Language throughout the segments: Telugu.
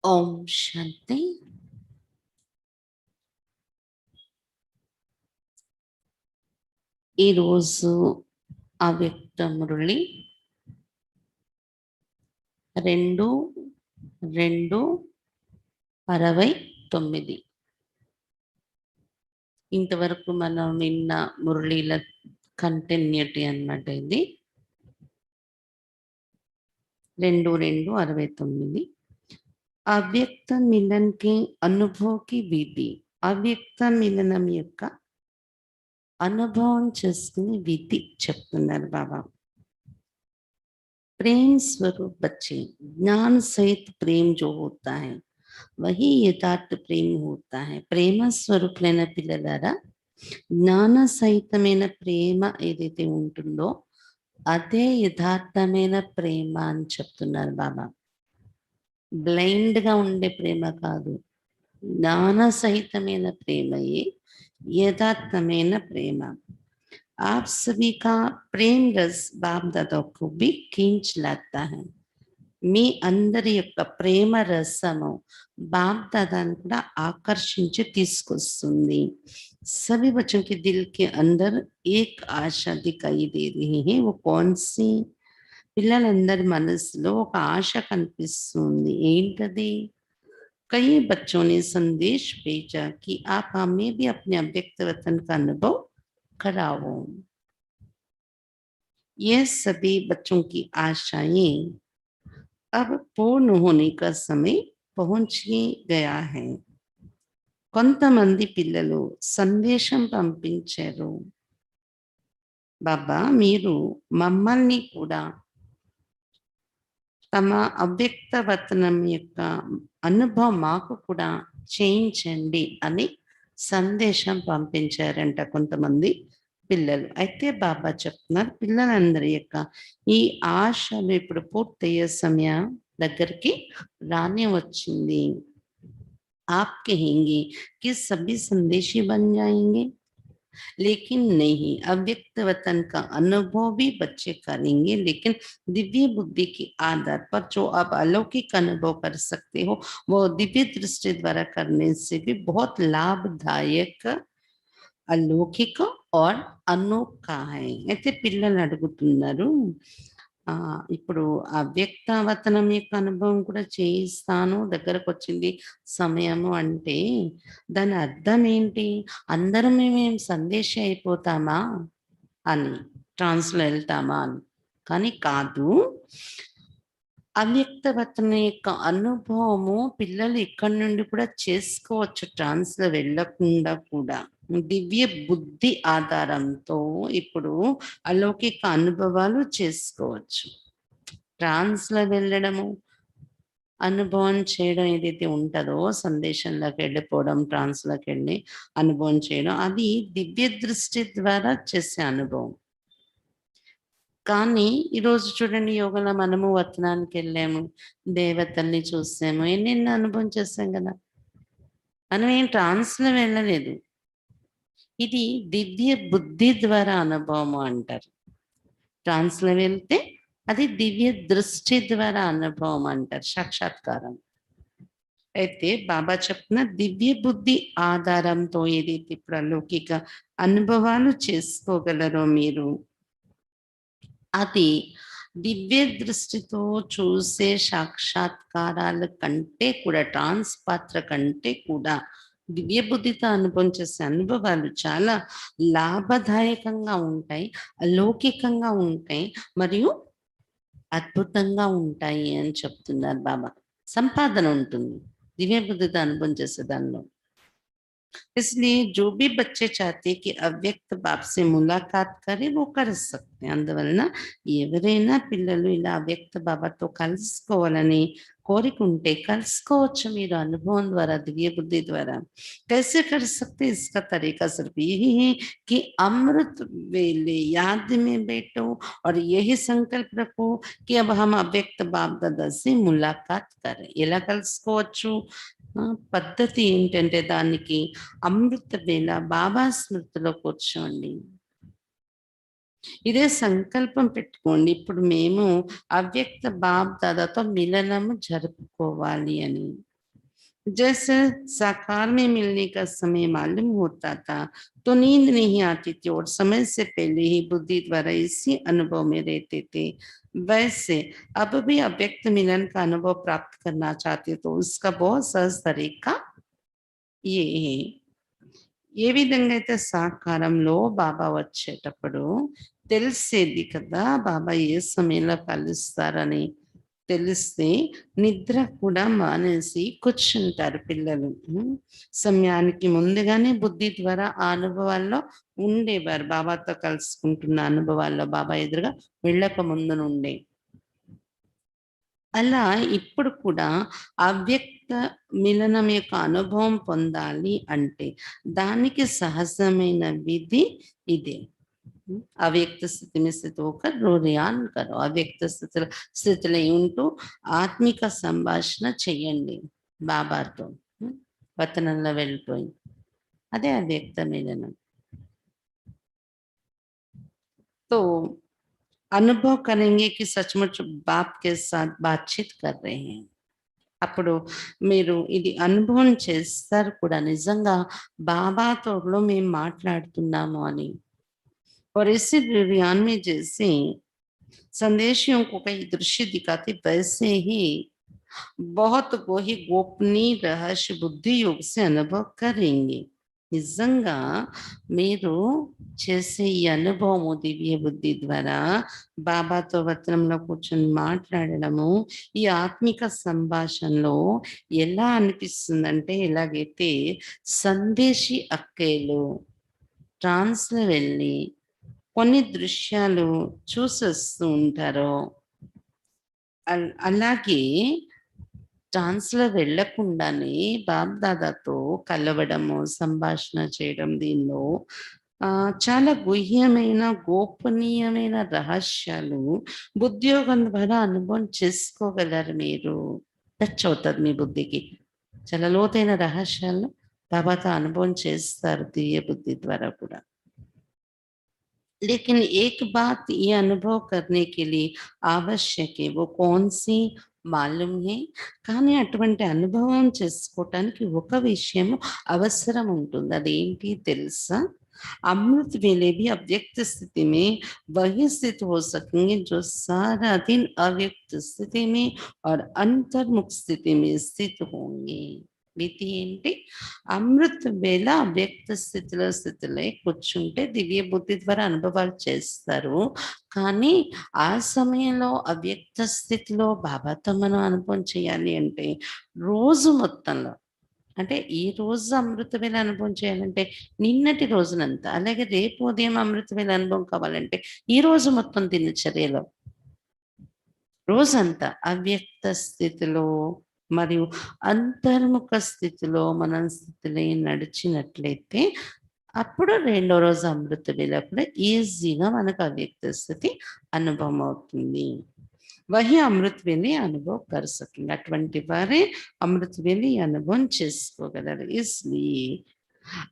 ఓం శాంతి. ఈరోజు అవ్యక్త మురళి 2/2/69. ఇంతవరకు మనం విన్న మురళీల కంటిన్యూటీ అన్నమాట. ఇది 2/2/69. అవ్యక్త మిలన్ కి అనుభవ్ కి విధి. అవ్యక్త మిలనం యొక్క అనుభవం చేసుకునే విధి చెప్తున్నారు బాబా. प्रेम स्वरूप बच्चे, ज्ञान सहित प्रेम जो होता है वही यथार्थ प्रेम होता है. ప్రేమ స్వరూపులైన పిల్లలారా, జ్ఞాన సహితమైన ప్రేమ ఏదైతే ఉంటుందో అదే యథార్థమైన ప్రేమ అని చెప్తున్నారు బాబా. బ్లైండ్ గా ఉండే ప్రేమ కాదు, జ్ఞాన సహితమైన ప్రేమయే యథార్థమైన ప్రేమ. आप सभी का प्रेम रस बाप दादा को भी खींच लाता है. మీ అందరి యొక్క ప్రేమ రసము బాప్ దాదాను కూడా ఆకర్షించి తీసుకొస్తుంది. सभी बच्चों के दिल के अंदर एक आशा दिखाई दे रही है. वो कौन सी? పిల్లలందరి మనసులో ఒక ఆశ కనిపిస్తుంది. ఏంటది? कई बच्चों ने संदेश भेजा कि आप हमें भी अपने अव्यक्त वतन का अनुभव कराओ. ये सभी बच्चों की आशाएं अब पूर्ण होने का समय पहुंच ही गया है. కొంతమంది పిల్లలు సందేశం పంపించారు, బాబా మీరు మమ్మల్ని కూడా తమ అవ్యక్త వతనం యొక్క అనుభవం మాకు కూడా చేయించండి అని సందేశం పంపించారంట కొంతమంది పిల్లలు. అయితే బాబా చెప్తున్నారు, పిల్లలందరి యొక్క ఈ ఆశలు ఇప్పుడు పూర్తయ్యే సమయం దగ్గరికి రానే వచ్చింది. आप कहेंगे कि सभी संदेशी बन जाएंगे, लेकिन नहीं. अव्यक्त वतन का अनुभव भी बच्चे करेंगे, लेकिन दिव्य बुद्धि के आधार पर जो आप अलौकिक अनुभव कर सकते हो वो दिव्य दृष्टि द्वारा करने से भी बहुत लाभदायक, अलौकिक और अनोखा है. అయితే పిల్లలు అడుగుతున్నారు, ఇప్పుడు అవ్యక్తవతనం యొక్క అనుభవం కూడా చేయిస్తాను, దగ్గరకు వచ్చింది సమయము అంటే దాని అర్థం ఏంటి? అందరం మేమేం సందేశం అయిపోతామా అని, ట్రాన్స్లో వెళ్తామా అని. కానీ కాదు, అవ్యక్తవతన యొక్క అనుభవము పిల్లలు ఇక్కడి నుండి కూడా చేసుకోవచ్చు, ట్రాన్స్లో వెళ్ళకుండా కూడా. దివ్య బుద్ధి ఆధారంతో ఇప్పుడు అలౌకిక అనుభవాలు చేసుకోవచ్చు. ట్రాన్స్లో వెళ్ళడము, అనుభవం చేయడం ఏదైతే ఉంటుందో, సందేశంలోకి వెళ్ళిపోవడం, ట్రాన్స్లోకి వెళ్ళి అనుభవం చేయడం, అది దివ్య దృష్టి ద్వారా చేసే అనుభవం. కానీ ఈరోజు చూడండి, యోగంలో మనము వతనానికి వెళ్ళాము, దేవతల్ని చూసాము, ఎన్నెన్నో అనుభవం చేస్తాం కదా. మనం ఏం ట్రాన్స్లో వెళ్ళలేదు, ఇది దివ్య బుద్ధి ద్వారా అనుభవము అంటారు. ట్రాన్స్లో వెళ్తే అది దివ్య దృష్టి ద్వారా అనుభవం అంటారు, సాక్షాత్కారం. అయితే బాబా చెప్తున్న దివ్య బుద్ధి ఆధారంతో ఏదైతే ఇప్పుడు అలౌకిక అనుభవాలు చేసుకోగలరో మీరు, అది దివ్య దృష్టితో చూసే సాక్షాత్కారాల కంటే కూడా, ట్రాన్స్ పాత్ర కంటే కూడా దివ్య బుద్ధితో అనుభవం చేసే అనుభవాలు చాలా లాభదాయకంగా ఉంటాయి, అలౌకికంగా ఉంటాయి, మరియు అద్భుతంగా ఉంటాయి అని చెప్తున్నారు బాబా. సంపాదన ఉంటుంది दिव्य बुद्धि अनुभव जैसे दानों. इसलिए जो भी बच्चे चाहते कि अव्यक्त बाप से मुलाकात करे वो कर सकते हैं. అందువలన ఎవరైనా పిల్లలు ఇలా అవ్యక్త బాబాతో కలుసుకోవాలని కోరికుంటే కలుసుకోవచ్చు మీరు అనుభవం ద్వారా, దివ్య బుద్ధి ద్వారా. कैसे कर सकते? इसका तरीका सिर्फ यही है कि अमृत वेले याद में बैठो और यही संकल्प रखो कि अब हम अव्यक्त बाप दादा से मुलाकात करें. ఎలా కలుసుకోవచ్చు? పద్ధతి ఏంటంటే దానికి అమృత వేళ బాబా స్మృతిలో కూర్చోండి, ఇదే సంకల్పం పెట్టుకోండి, ఇప్పుడు మేము అవ్యక్త బాప్ దాదాతో మిలనము జరుపుకోవాలి అని. जैसे साकार में मिलने का समय मालूम होता था तो नींद नहीं आती थी और समय से पहले ही बुद्धि द्वारा इसी अनुभव में रहते थे। वैसे अब भी अव्यक्त मिलन का अनुभव प्राप्त करना चाहते तो उसका बहुत सहज तरीका ये है। ఏ విధంగా అయితే సాకారంలో బాబా వచ్చేటప్పుడు తెలిసేది కదా బాబా ఏ సమయంలో కలుస్తారని తెలిస్తే నిద్ర కూడా మానేసి కూర్చుంటారు పిల్లలు. సమయానికి ముందుగానే బుద్ధి ద్వారా ఆ అనుభవాల్లో ఉండేవారు. బాబాతో కలుసుకుంటున్న అనుభవాల్లో బాబా ఎదురుగా వెళ్ళక ముందు నుండే. అలా ఇప్పుడు కూడా అవ్యక్త మిలనం యొక్క అనుభవం పొందాలి అంటే దానికి సహజమైన విధి ఇదే. అవ్యక్త స్థితి में स्थित होकर रोरियान करो. అవ్యక్త స్థితిలో ఉంటూ ఆత్మిక సంభాషణ చెయ్యండి బాబాతో. వతనంలో వెళ్ళిపోయి అదే అవ్యక్త మిలనం. तो अनुभव करेंगे कि सचमुच बाप के साथ बातचीत कर रहे हैं. అప్పుడు మీరు ఇది అనుభవం చేస్తారు కూడా నిజంగా బాబాతోలో మేము మాట్లాడుతున్నాము అని. और इसी ध्यान में जैसे संदेशियों को कई दृश्य दिखाते वैसे ही बहुत को ही गोपनीय रहस्य बुद्धि योग से अनुभव करेंगे. నిజంగా మీరు చేసే ఈ అనుభవము దివ్య బుద్ధి ద్వారా బాబాతో వచనంలో కూర్చొని మాట్లాడడము ఈ ఆత్మిక సంభాషణలో ఎలా అనిపిస్తుందంటే ఎలాగైతే సందేశి అక్కేలు ట్రాన్స్లో వెళ్ళి కొన్ని దృశ్యాలు చూసొస్తూ ఉంటారో అలాగే ట్రాన్స్‌లో వెళ్ళకుండానే బాప్‌దాదాతో కలవడము, సంభాషణ చేయడం దీనిలో చాలా గుహ్యమైన, గోపనీయమైన రహస్యాలు బుద్ధియోగం ద్వారా అనుభవం చేసుకోగలరు మీరు. టచ్ అవుతది మీ బుద్ధికి. చాలా లోతైన రహస్యాలను బాబాతో అనుభవం చేస్తారు దివ్య బుద్ధి ద్వారా కూడా. लेकिन एक बात ये अनुभव करने के लिए आवश्यक है वो कौन-सी మాలూమ్ హే. కానీ అటువంటి అనుభవం చేసుకోవటానికి ఒక విషయం అవసరం ఉంటుంది. అదేంటి తెలుసా? अमृत वेले भी अव्यक्त स्थिति में वही स्थित हो सकेंगे जो सारा दिन अव्यक्त स्थिति में और अंतर्मुख स्थिति में स्थित होंगे. విధి ఏంటి? అమృత వేళ అవ్యక్త స్థితిలో కూర్చుంటే దివ్య బుద్ధి ద్వారా అనుభవాలు చేస్తారు. కానీ ఆ సమయంలో అవ్యక్త స్థితిలో బాబాతో మనం అనుభవం చేయాలి అంటే రోజు మొత్తంలో అంటే ఈ రోజు అమృత వేళ అనుభవం చేయాలంటే నిన్నటి రోజునంతా, అలాగే రేపు ఉదయం అమృత వేళ అనుభవం కావాలంటే ఈ రోజు మొత్తం దినచర్యలో రోజంతా అవ్యక్త స్థితిలో మరియు అంతర్ముఖ స్థితిలో మనం స్థితిలో నడిచినట్లయితే అప్పుడు రెండో రోజు అమృత వేళ కూడా ఈజీగా మనకు అవ్యక్త స్థితి అనుభవం అవుతుంది. वही अमृत वेले अनुभव कर सकेंगे. अటువంటి వారే अमृत वेले अनुभव చేసుకోగలరు. इसलिए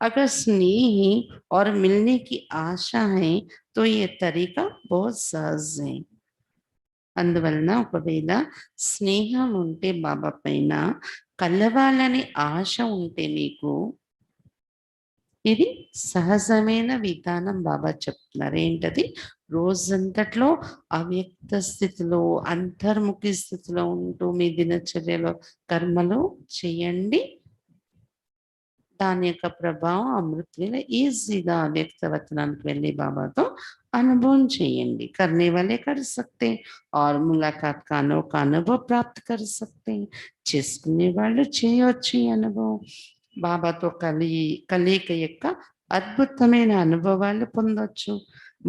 अगर स्नेह और मिलने की आशा है तो ये तरीका बहुत सहज है. అందువలన ఒకవేళ స్నేహం ఉంటే బాబా పైన కలవాలని ఆశ ఉంటే మీకు ఇది సహజమైన విధానం బాబా చెప్తున్నారు. ఏంటది? రోజంతట్లో అవ్యక్త స్థితిలో అంతర్ముఖి స్థితిలో ఉంటూ మీ దినచర్యలో కర్మలు చేయండి. దాని యొక్క ప్రభావం అమృత వేళ ఈజీగా అవ్యక్త వతనానికి వెళ్ళి బాబాతో అనుభవం చేయండి. करने वाले कर सकते और मुलाकात का अनोखा अनुभव प्राप्त कर सकते. చేసుకునే వాళ్ళు చేయొచ్చు ఈ అనుభవం. బాబాతో కలయిక యొక్క అద్భుతమైన అనుభవాలు పొందొచ్చు.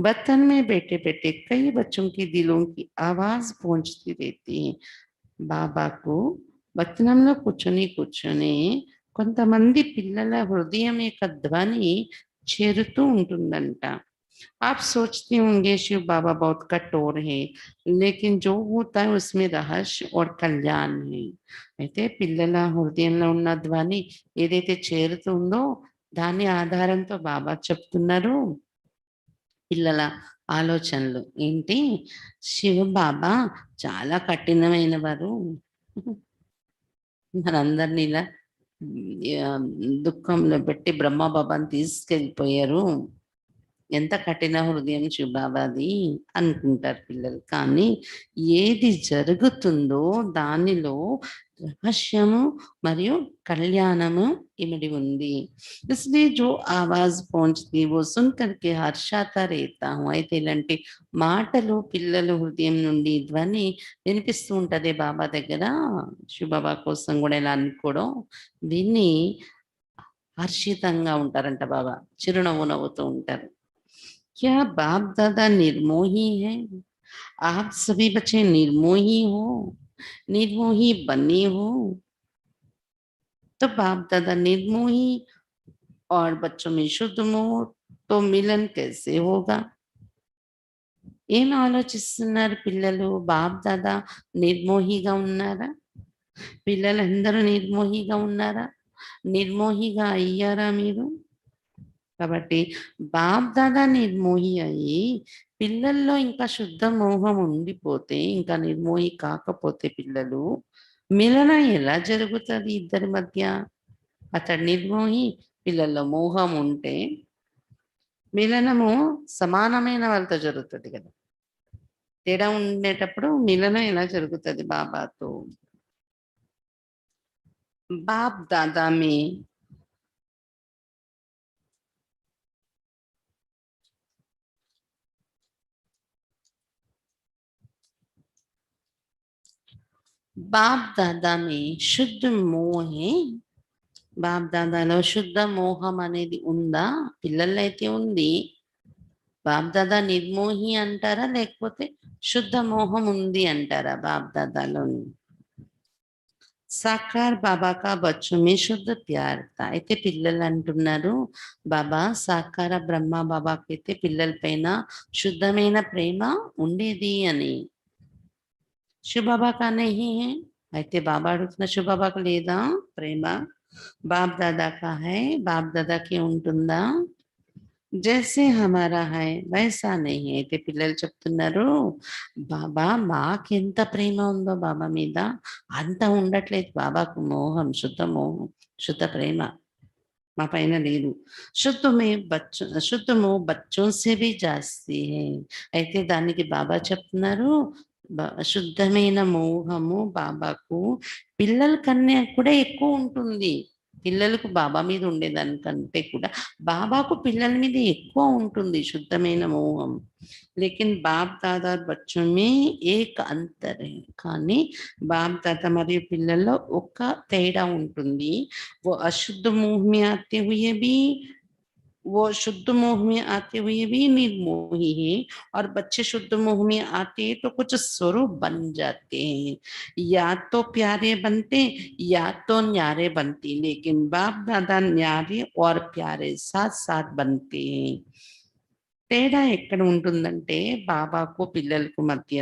वतन में बैठे बैठे कई बच्चों के दिलों की आवाज पहुंचती रहती है. బాబాకు వతనంలో కూర్చొని కొంతమంది పిల్లల హృదయం యొక్క ధ్వని చేరుతూ ఉంటుందంట. आप सोचते होंगे शिव बाबा बहुत कठोर है लेकिन जो होता है उसमें रहस्य और कल्याण है. అయితే పిల్లల హృదయంలో ఉన్న ధ్వని ఏదైతే చేరుతుందో దాని ఆధారంతో బాబా చెప్తున్నారు పిల్లల ఆలోచనలు ఏంటి? శివ బాబా చాలా కఠినమైన వారు. మనందరిని ఇలా దుఃఖంలో పెట్టి బ్రహ్మబాబాని తీసుకెళ్ళిపోయారు. ఎంత కఠిన హృదయం శివబాబాది అనుకుంటారు పిల్లలు. కానీ ఏది జరుగుతుందో దానిలో రహస్యము మరియు కళ్యాణము ఇమిడి ఉంది. इसलिए जो आवाज पहुंचती वो सुन करके హర్షాతా రేతా హూ. అయితే ఇలాంటి మాటలు పిల్లల హృదయం నుండి ధ్వని వినిపిస్తూ ఉంటది బాబా దగ్గర. శివబాబా కోసం కూడా ఇలా అనుకోవడం విని హర్షితంగా ఉంటారంట బాబా. చిరునవ్వు నవ్వుతూ ఉంటారు. क्या बाप दादा निर्मोही है? आप सभी बच्चे निर्मोही हो, निर्मोही बने हो, तो बाप दादा निर्मोही और बच्चों में शुद्ध मोह, तो मिलन कैसे होगा? ఏం ఆలోచిస్తున్నారు పిల్లలు? బాప్ దాదా నిర్మోహిగా ఉన్నారా? పిల్లలందరూ నిర్మోహిగా ఉన్నారా? నిర్మోహిగా అయ్యారా మీరు? కాబట్టి బాప్ దాదా నిర్మోహి అయ్యి పిల్లల్లో ఇంకా శుద్ధ మోహం ఉండిపోతే, ఇంకా నిర్మోహి కాకపోతే పిల్లలు మిలన ఎలా జరుగుతుంది ఇద్దరి మధ్య? అతడు నిర్మోహి, పిల్లల్లో మోహం ఉంటే మిలనము సమానమైన వాళ్ళతో జరుగుతుంది కదా. తేడా ఉండేటప్పుడు మిలనం ఎలా జరుగుతుంది బాబాతో? బాప్ దాదా మీ బాప్ దాదా మీ శుద్ధ మోహే. బాప్ దాదాలో శుద్ధ మోహం అనేది ఉందా? పిల్లల్లో అయితే ఉంది. బాప్ దాదా నిర్మోహి అంటారా, లేకపోతే శుద్ధ మోహం ఉంది అంటారా బాప్ దాదాలోని? సాకార్ బాబా కా బచ్చో మే శుద్ధ ప్యార్ తా. అయితే పిల్లలు అంటున్నారు, బాబా సాకార బ్రహ్మ బాబాకి అయితే పిల్లల పైన శుద్ధమైన ప్రేమ ఉండేది అని. శివబాబా కా నహీ హై. అయితే బాబా అడుగుతున్న శివబాబాకు లేదా ప్రేమ? బాప్ దాదా కా హై, బాప్ దాదాకి ఉంటుందా? జైసే హమారా హై వైసా నహీ. అయితే పిల్లలు చెప్తున్నారు, బాబా మాకెంత ప్రేమ ఉందో బాబా మీద అంత ఉండట్లేదు బాబాకు మోహం, శుద్ధ మోహం, శుద్ధ ప్రేమ మా పైన లేదు. శుద్ధ మోహ బచ్చోं से भी జాస్తి హై. అయితే దానికి బాబా చెప్తున్నారు, శుద్ధమైన మోహము బాబాకు పిల్లల కన్నా కూడా ఎక్కువ ఉంటుంది. పిల్లలకు బాబా మీద ఉండేదానికంటే కూడా బాబాకు పిల్లల మీద ఎక్కువ ఉంటుంది శుద్ధమైన మోహం. లేకిన్ బాప్ దాదా బచ్చో మే ఏక్ అంతర్ హై. కానీ బాప్ దాదా మరియు పిల్లల్లో ఒక తేడా ఉంటుంది. वो अशुद्ध मोह में आते हुए भी वो शुद्ध मोह में आते हुए भी निर्मोही है, और बच्चे शुद्ध मोह में आते हैं तो कुछ स्वरूप बन जाते हैं। या तो प्यारे बनते या तो न्यारे बनते, लेकिन बाप दादा न्यारे और प्यारे साथ साथ बनते हैं. తేడా ఎక్కడ ఉంటుందంటే బాబాకు పిల్లలకు మధ్య,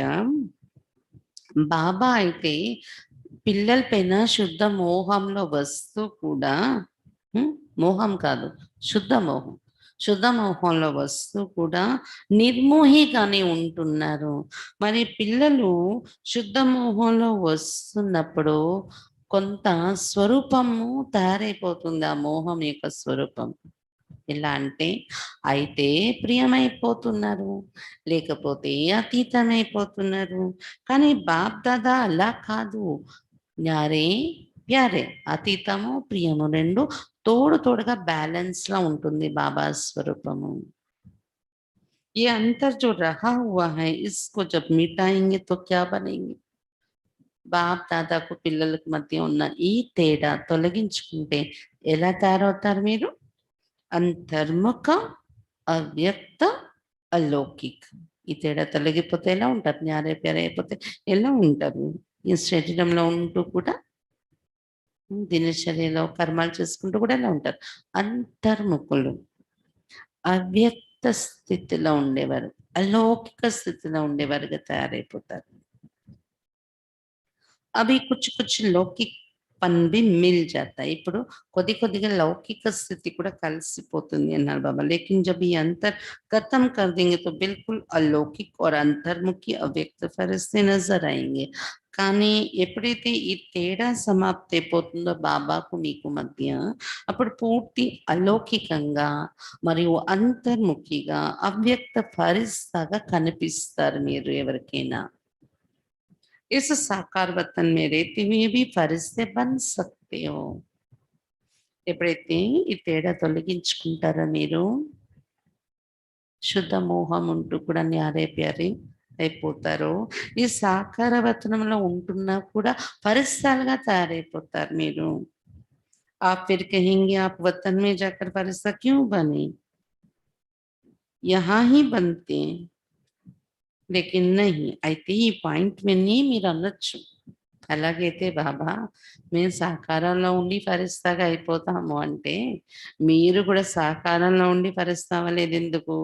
బాబా అయితే పిల్లల పైన శుద్ధ మోహంలో వస్తూ కూడా మోహం కాదు, శుద్ధ మోహం, శుద్ధ మోహంలో వస్తూ కూడా నిర్మోహిగానే ఉంటున్నారు. మరి పిల్లలు శుద్ధ మోహంలో వస్తున్నప్పుడు కొంత స్వరూపము తయారైపోతుంది ఆ మోహం యొక్క స్వరూపం. ఎలా అంటే అయితే ప్రియమైపోతున్నారు, లేకపోతే అతీతమైపోతున్నారు. కానీ బాప్ దాదా అలా కాదు. న్యారే ప్యారే, అతీతము ప్రియము రెండు తోడు తోడుగా బ్యాలెన్స్ లా ఉంటుంది బాబా స్వరూపము. ये अंतर जो रहा हुआ है इसको जब मिटाएंगे तो क्या बनेंगे? బాప్ దాదాకు పిల్లలకు మధ్య ఉన్న ఈ తేడా తొలగించుకుంటే ఎలా తయారవుతారు మీరు? అంతర్ముఖ, అవ్యక్త, అలౌకిక్. ఈ తేడా తొలగిపోతే ఎలా ఉంటారు? న్యారే ప్యారే అయిపోతే ఎలా ఉంటారు? ఈ శరీరంలో ఉంటూ కూడా దినచర్యలో కర్మాలు చేసుకుంటూ కూడా ఎలా ఉంటారు? అంతర్ముఖులు, అవ్యక్త స్థితిలో ఉండేవారు, అలౌకిక స్థితిలో ఉండేవారుగా తయారైపోతారు. అవి కుछ कुछ लौकिक పన్ బి మిల్ జాతా. ఇప్పుడు కొద్ది కొద్దిగా లౌకిక స్థితి కూడా కలిసిపోతుంది అన్నారు బాబా. లేకిన్ జబ్ ఈ అంతర్ ఖతం కర్ దేంగే తో బిల్కుల్ अलौकिक और अंतर्मुखी अव्यक्त फरिश्ते नजर आएंगे. కానీ ఎప్పుడైతే ఈ తేడా సమాప్తి అయిపోతుందో బాబాకు మీకు మధ్య, అప్పుడు పూర్తి అలౌకికంగా మరియు అంతర్ముఖిగా అవ్యక్త ఫరిస్తాగా కనిపిస్తారు మీరు ఎవరికైనా. इस साकार वतन में रहते हुए भी फरिश्ते बन सकते हो. ఎప్పుడైతే ఈ తేడా తొలగించుకుంటారో మీరు, శుద్ధ మోహం ఉంటూ కూడా న్యారే ప్యారే అయిపోతారో, ఈ సాకార వతనంలో ఉంటున్నా కూడా ఫరిస్తాలుగా తయారైపోతారు మీరు. आप फिर कहेंगे आप वतन में जाकर फरिश्ता क्यों बने? यहाँ ही बनते हैं. లేకిన్ నహీ, అయితే ఈ పాయింట్ విని మీరు అనొచ్చు, అలాగైతే బాబా మేము సాకారంలో ఉండి ఫరిస్తాగా అయిపోతాము అంటే, మీరు కూడా సాకారంలో ఉండి ఫరిస్తా అవ్వలేదు ఎందుకు?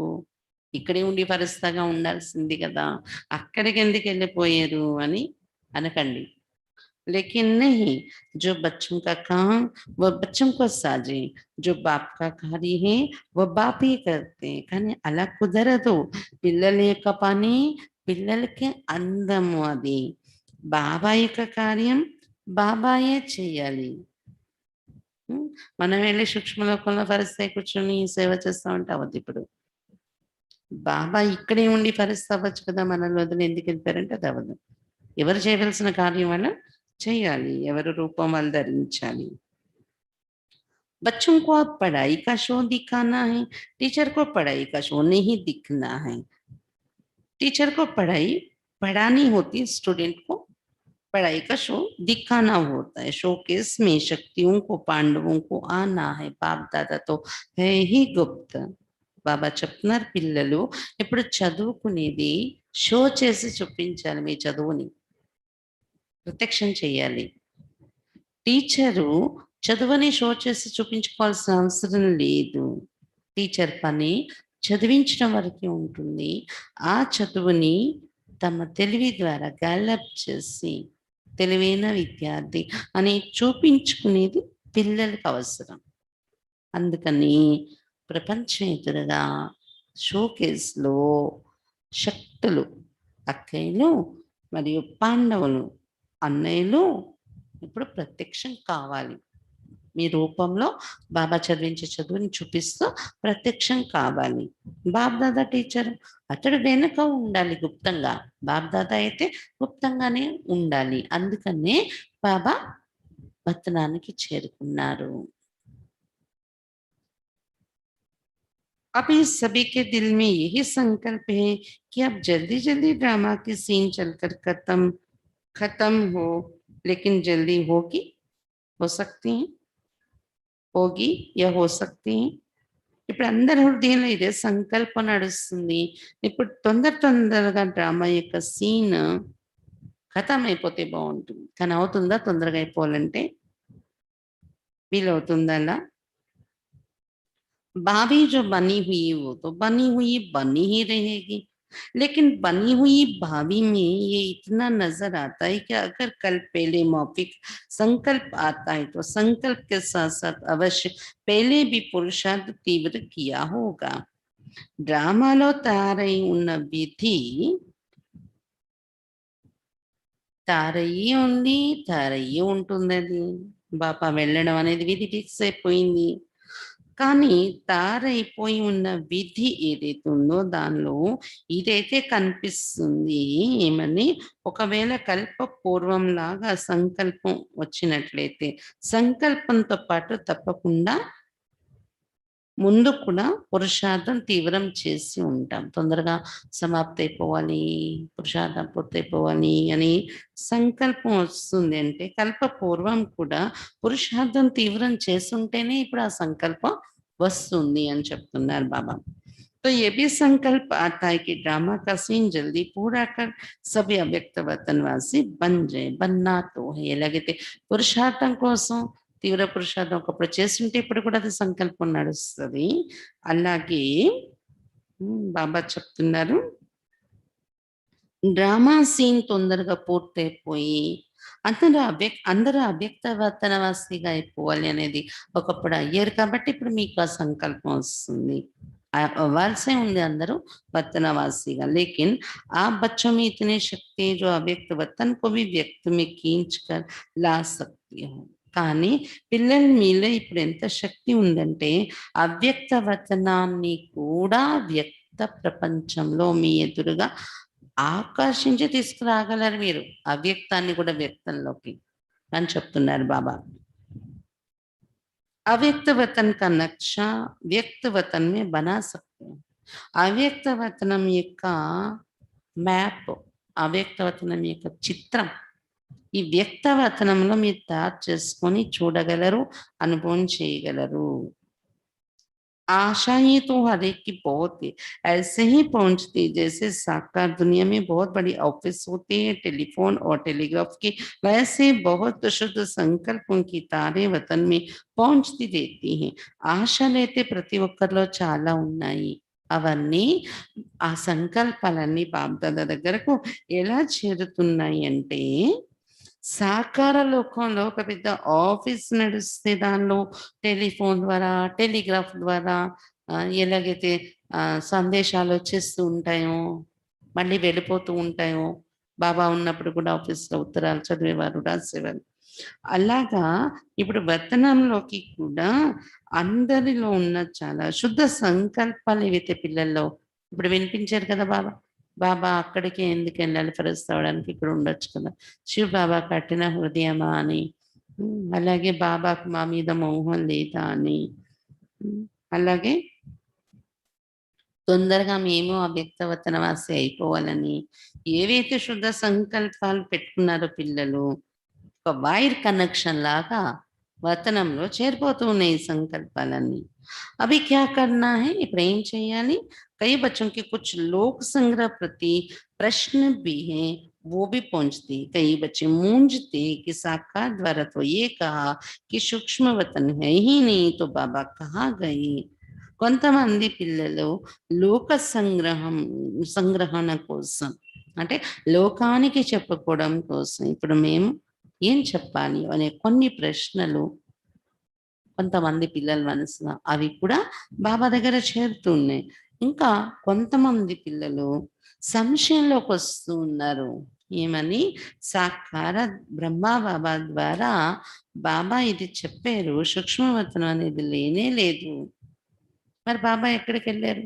ఇక్కడే ఉండి ఫరిస్తాగా ఉండాల్సింది కదా, అక్కడికి ఎందుకు వెళ్ళిపోయారు అని అనకండి. लेकिन नहीं, जो बच्चों का काम वह बच्चों को साजे, जो बाप का कार्य है वह बाप ही करते हैं. కానీ అలా కుదరదు. పిల్లల యొక్క పని పిల్లలకి అందము అది. బాబా యొక్క కార్యం బాబాయే చేయాలి. మనం వెళ్ళి సూక్ష్మలోకంలో ఫరిస్తాయి కూర్చొని సేవ చేస్తామంటే అవ్వదు ఇప్పుడు. బాబా ఇక్కడే ఉండి ఫరిస్తా అవ్వచ్చు కదా, మనల్ని వదిలి ఎందుకు వెళ్ళిపోయారంటే అది అవ్వదు. ఎవరు చేయవలసిన కార్యం వాళ్ళు చేయాలి, ఎవరు రూపం వాళ్ళు ధరించాలి. बच्चों को अब पढ़ाई का शो दिखाना है, टीचर को पढ़ाई का शो नहीं दिखना है. टीचर को पढ़ाई पढ़ानी होती, स्टूडेंट को पढ़ाई का शो दिखाना होता है. शोकेस में शक्तियों को पांडवों को आना है. बाप दादा तो है ही गुप्त. బాబా చెప్తున్నారు, పిల్లలు ఇప్పుడు చదువుకునేది షో చేసి చూపించాలి, మీ చదువుని ప్రత్యక్షం చేయాలి. టీచరు చదువుని షో చేసి చూపించుకోవాల్సిన అవసరం లేదు. టీచర్ పని చదివించడం వరకే ఉంటుంది. ఆ చదువుని తమ తెలివి ద్వారా గ్యాలప్ చేసి తెలివైన విద్యార్థి అని చూపించుకునేది పిల్లలకు అవసరం. అందుకని ప్రపంచం ఎదురుగా షోకేస్లో శక్తులు, అక్కయ్యలు మరియు పాండవులు, అన్నయ్యలు ఇప్పుడు ప్రత్యక్షం కావాలి. మీ రూపంలో బాబా చదివించే చదువుని చూపిస్తూ ప్రత్యక్షం కావాలి. బాబ్దాదా టీచర్ అతడు వెనుక ఉండాలి గుప్తంగా, బాబ్దాదా అయితే గుప్తంగానే ఉండాలి. అందుకనే బాబా వతనానికి చేరుకున్నారు. अब इस सभी के दिल में यही संकल्प है कि अब जल्दी जल्दी ड्रामा की सीन चलकर खत्म हो, लेकिन जल्दी होगी, हो सकती है, होगी या हो सकती है. ఇప్పుడు అందరి హృదయంలో ఇదే సంకల్పం నడుస్తుంది. ఇప్పుడు తొందరగా డ్రామా యొక్క సీన్ ఖతం అయిపోతే బాగుంటుంది. కానీ అవుతుందా? తొందరగా అయిపోవాలంటే వీలవుతుందా? అలా भावी जो बनी हुई वो तो बनी ही रहेगी, लेकिन बनी हुई भावी में ये इतना नजर आता है कि अगर कल पहले मौखिक संकल्प आता है तो संकल्प के साथ साथ अवश्य पहले भी पुरुषार्थ तीव्र किया होगा. డ్రామాలో తయారై ఉన్న విధి తయారయ్యి ఉంటుంది. అది బాబా వెళ్ళడం అనేది విధి ఫిక్స్ అయిపోయింది. కానీ తయారైపోయి ఉన్న విధి ఏదైతే ఉందో దానిలో ఇదైతే కనిపిస్తుంది ఏమని, ఒకవేళ కల్ప పూర్వంలాగా సంకల్పం వచ్చినట్లయితే సంకల్పంతో పాటు తప్పకుండా ముందు కూడా పురుషార్థం తీవ్రం చేసి ఉంటాం. తొందరగా సమాప్తి అయిపోవాలి, పురుషార్థం పూర్తయిపోవాలి అని సంకల్పం వస్తుంది అంటే కల్ప పూర్వం కూడా పురుషార్థం తీవ్రం చేస్తుంటేనే ఇప్పుడు ఆ సంకల్పం వస్తుంది అని చెప్తున్నారు బాబా. तो ये भी संकल्प आता है कि ड्रामा का सीन जल्दी पूरा कर सभी अव्यक्त वतनवासी बन जाए. बनना तो है, ఎలాగైతే పురుషార్థం కోసం తీవ్ర పురుషార్థం ఒకప్పుడు చేస్తుంటే ఇప్పుడు కూడా అది సంకల్పం నడుస్తుంది. అలాగే బాబా చెప్తున్నారు, డ్రామా సీన్ తొందరగా పూర్తయిపోయి అందరూ అవ్యక్త వతనవాసిగా అయిపోవాలి అనేది ఒకప్పుడు అయ్యారు కాబట్టి ఇప్పుడు మీకు ఆ సంకల్పం వస్తుంది. अव्वाल ఉంది అందరూ वतनवासीगा, लेकिन आप बच्चों में इतनी शक्ति है जो अव्यक्त वतन को भी व्यक्त में खींच कर ला सकती हो. కానీ పిల్లల మీలో ఇప్పుడు ఎంత శక్తి ఉందంటే అవ్యక్త వతనాన్ని కూడా వ్యక్త ప్రపంచంలో మీ ఎదురుగా ఆకర్షించి తీసుకురాగలరు మీరు. అవ్యక్తాన్ని కూడా వ్యక్తంలోకి అని చెప్తున్నారు బాబా. अव्यक्त वतन का नक्शा व्यक्त वतन में बना सकते हैं. అవ్యక్త వతనం యొక్క మ్యాప్, అవ్యక్త వతనం యొక్క చిత్రం ఈ వ్యక్త వతనంలో మీరు తయారు చేసుకొని చూడగలరు, అనుభవం చేయగలరు. आशाएं तो हर एक की बहुत है, ऐसे ही पहुंचती जैसे साकार दुनिया में बहुत बड़ी ऑफिस होते हैं टेलीफोन और टेलीग्राफ की, वैसे बहुत शुद्ध संकल्प उनकी तारे वतन में पहुंचती रहती हैं. ఆశలైతే ప్రతి ఒక్కరిలో చాలా ఉన్నాయి. అవన్నీ ఆ సంకల్పాలన్నీ బాబ్దాదా దగ్గరకు ఎలా చేరుతున్నాయి అంటే సాకార లోకంలో ఒక పెద్ద ఆఫీస్ నడుస్తే దానిలో టెలిఫోన్ ద్వారా, టెలిగ్రాఫ్ ద్వారా ఎలాగైతే సందేశాలు వచ్చేస్తూ ఉంటాయో, మళ్ళీ వెళ్ళిపోతూ ఉంటాయో, బాబా ఉన్నప్పుడు కూడా ఆఫీస్‌లో ఉత్తరాలు చదివేవారు, రాసేవారు. అలాగా ఇప్పుడు వర్తనంలోకి కూడా అందరిలో ఉన్న చాలా శుద్ధ సంకల్పాలు ఏవైతే పిల్లల్లో ఇప్పుడు వినిపించారు కదా బాబా. బాబా అక్కడికే ఎందుకెళ్ళాలి ఫరస్ అవ్వడానికి, ఇక్కడ ఉండొచ్చు కదా. శివ్ బాబా కఠిన హృదయమా అని, అలాగే బాబాకు మా మీద మోహం లేదా అని, అలాగే తొందరగా మేము అవ్యక్త వతనవాసి అయిపోవాలని ఏవైతే శుద్ధ సంకల్పాలు పెట్టుకున్నారో పిల్లలు, ఒక వైర్ కనెక్షన్ లాగా వతనంలో చేరిపోతూ ఉన్నాయి ఈ సంకల్పాలన్నీ. అవి క్యా కర్నా హై, ఇప్పుడు ఏం చేయాలి? कई बच्चों के कुछ लोक संग्रह प्रति प्रश्न भी हैं, वो भी पहुंचते. कई बच्चे मूंझते कि साकार द्वारा तो ये कहा कि सूक्ष्म वतन है ही नहीं, तो बाबा कहाँ गए? కొంతమంది పిల్లలు లోక సంగ్రహణ కోసం, అంటే లోకానికి చెప్పుకోవడం కోసం ఇప్పుడు మేము ఏం చెప్పాలి అనే కొన్ని ప్రశ్నలు కొంతమంది పిల్లల మనసులో అవి కూడా బాబా దగ్గర చేరుతున్నాయి. ఇంకా కొంతమంది పిల్లలు సంశయంలోకి వస్తూ ఉన్నారు. ఏమని? సాకార బ్రహ్మ బాబా ద్వారా బాబా ఇది చెప్పారు, సూక్ష్మవతనం అనేది లేనే లేదు, మరి బాబా ఎక్కడికి వెళ్ళారు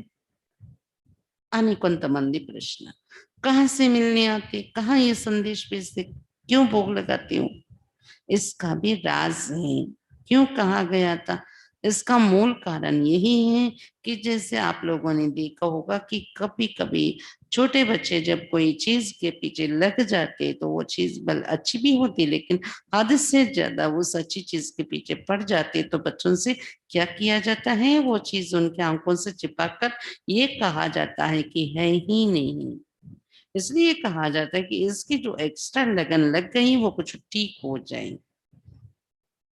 అని కొంతమంది ప్రశ్న. कहाँ से मिलने आते, कहाँ ये संदेश भेजते, क्यों भोग लगाती हूँ, इसका भी राज है. क्यों कहा गया था? इसका मूल कारण यही है कि जैसे आप लोगों ने देखा होगा कि कभी कभी छोटे बच्चे जब कोई चीज के पीछे लग जाते तो वो चीज बल अच्छी भी होती, लेकिन हद से ज्यादा उस अच्छी चीज के पीछे पड़ जाते तो बच्चों से क्या किया जाता है? वो चीज उनके आंखों से छिपाकर ये कहा जाता है कि है ही नहीं. इसलिए कहा जाता है कि इसकी जो एक्स्ट्रा लगन लग गई वो कुछ ठीक हो जाए.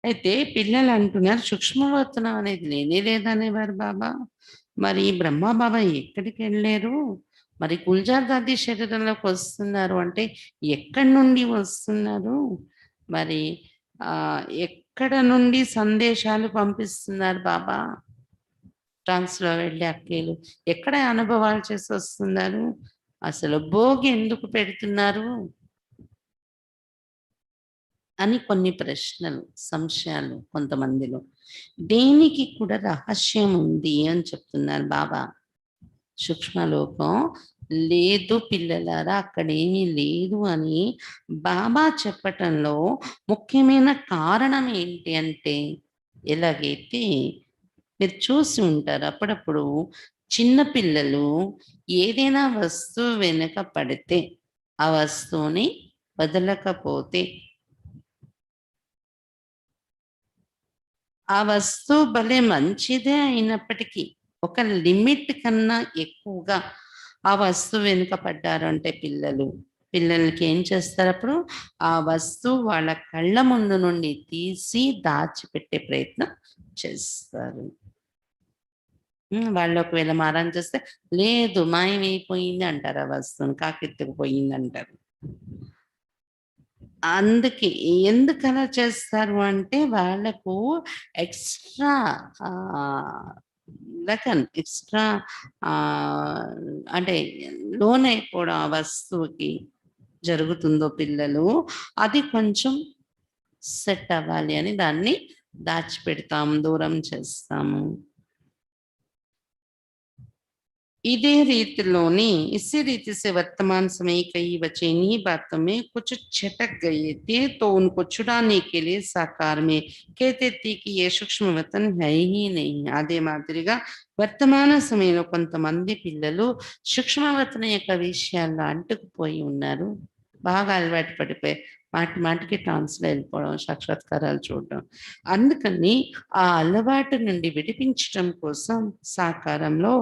అయితే పిల్లలు అంటున్నారు సూక్ష్మవతనం అనేది లేనే లేదనేవారు బాబా. మరి బ్రహ్మ బాబా ఎక్కడికి వెళ్ళారు? మరి గుల్జార్ దాది శరీరంలోకి వస్తున్నారు అంటే ఎక్కడి నుండి వస్తున్నారు? మరి ఎక్కడ నుండి సందేశాలు పంపిస్తున్నారు బాబా? ట్రాన్స్‌లో వెళ్ళి అక్కేలు ఎక్కడ అనుభవాలు చేసి వస్తున్నారు? అసలు భోగి ఎందుకు పెడుతున్నారు అని కొన్ని ప్రశ్నలు, సంశయాలు కొంతమందిలో. దేనికి కూడా రహస్యం ఉంది అని చెప్తున్నారు బాబా. సూక్ష్మలోకం లేదు పిల్లలారా, అక్కడేమీ లేదు అని బాబా చెప్పటంలో ముఖ్యమైన కారణం ఏంటి అంటే, ఎలాగైతే మీరు చూసి ఉంటారు అప్పుడప్పుడు చిన్న పిల్లలు ఏదైనా వస్తువు వెనక పడితే ఆ వస్తువుని వదలకపోతే ఆ వస్తువు భలే మంచిదే అయినప్పటికీ ఒక లిమిట్ కన్నా ఎక్కువగా ఆ వస్తువు వెనుక పడ్డారు అంటే పిల్లలకి ఏం చేస్తారు? అప్పుడు ఆ వస్తువు వాళ్ళ కళ్ళ ముందు నుండి తీసి దాచిపెట్టే ప్రయత్నం చేస్తారు. వాళ్ళు ఒకవేళ మారం చేస్తే లేదు మాయమైపోయింది అంటారు, ఆ వస్తువుని కాకెత్తుకుపోయింది అంటారు. అందుకే ఎందుకలా చేస్తారు అంటే వాళ్ళకు ఎక్స్‌ట్రా లగన్ ఎక్స్ట్రా అంటే లోనైపోవడం ఆ వస్తువుకి జరుగుతుందో పిల్లలు, అది కొంచెం సెట్ అవ్వాలి అని దాన్ని దాచిపెడతాం, దూరం చేస్తాము. इदे रीतिलोनी इसी रीति से वर्तमान समय कई बच्चे इन्हीं बातों में कुछ छटक गए थे, तो उनको छुड़ाने के लिए साकार में कहते थे कि ये सूक्ष्म वतन है ही नहीं. అదే మాదిరిగా వర్తమాన సమయంలో కొంతమంది పిల్లలు సూక్ష్మవతన యొక్క విషయాల్లో అంటుకుపోయి ఉన్నారు. బాగా అలవాటు పడిపోయి మాటి మాటికి ట్రాన్స్‌లో వెళ్ళిపోవడం, సాక్షాత్కారాలు చూడడం. అందుకని ఆ అలవాటు నుండి విడిపించటం కోసం సాకారంలో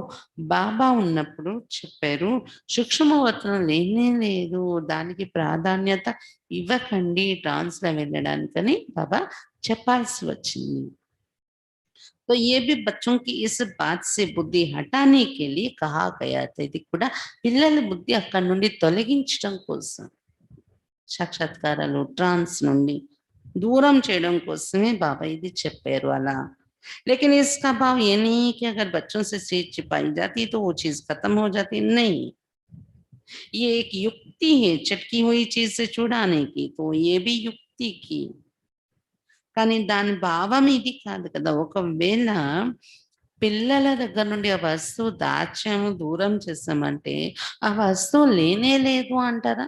బాబా ఉన్నప్పుడు చెప్పారు, సూక్ష్మవతనం లేనే లేదు, దానికి ప్రాధాన్యత ఇవ్వకండి ట్రాన్స్‌లో వెళ్ళడానికని బాబా చెప్పాల్సి వచ్చింది. तो ये भी बच्चों की इस बात से बुद्धि हटाने के लिए कहा गया था. ఇది కూడా పిల్లల బుద్ధి అక్కడి నుండి తొలగించడం కోసం, సాక్షాత్కారాలు ట్రాన్స్ నుండి दूरम చేయడం కోసమే బాబా ఇది చెప్పారు అలా. लेकिन इसका भाव ये नहीं है कि अगर बच्चों से चीज छिपाई जाती तो वो चीज खत्म हो जाती, नहीं. ये एक युक्ति है चटकी हुई चीज से छुड़ाने की, तो ये भी युक्ति की. కానీ దాని భావం ఇది కాదు కదా. ఒకవేళ పిల్లల దగ్గర నుండి ఆ వస్తువు దాచాము, దూరం చేసామంటే ఆ వస్తువు లేనే లేదు అంటారా?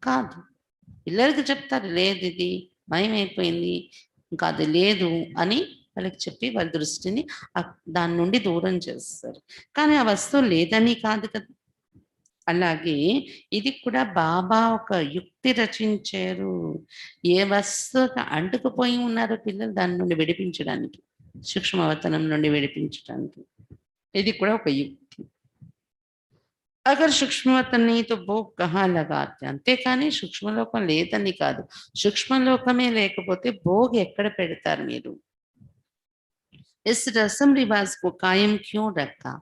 కాదు. పిల్లలకి చెప్తారు, లేదు ఇది మాయమైపోయింది, ఇంకా అది లేదు అని వాళ్ళకి చెప్పి వాళ్ళ దృష్టిని దాని నుండి దూరం చేస్తారు. కానీ ఆ వస్తువు లేదని కాదు కదా. అలాగే ఇది కూడా బాబా ఒక యుక్తి రచించారు. ఏ వస్తువుకి అంటుకుపోయి ఉన్నారో పిల్లలు దాని నుండి విడిపించడానికి, సూక్ష్మవతనం నుండి విడిపించడానికి. ఇది కూడా ఒక యుక్తి. అగర్ సూక్ష్మవతన్ नहीं तो भोग कहाँ लगाते. అంతేకాని సూక్ష్మలోకం లేదని కాదు. సూక్ష్మలోకమే లేకపోతే భోగ్ ఎక్కడ పెడతారు మీరు? इस रस्म रिवाज को कायम क्यों रखा.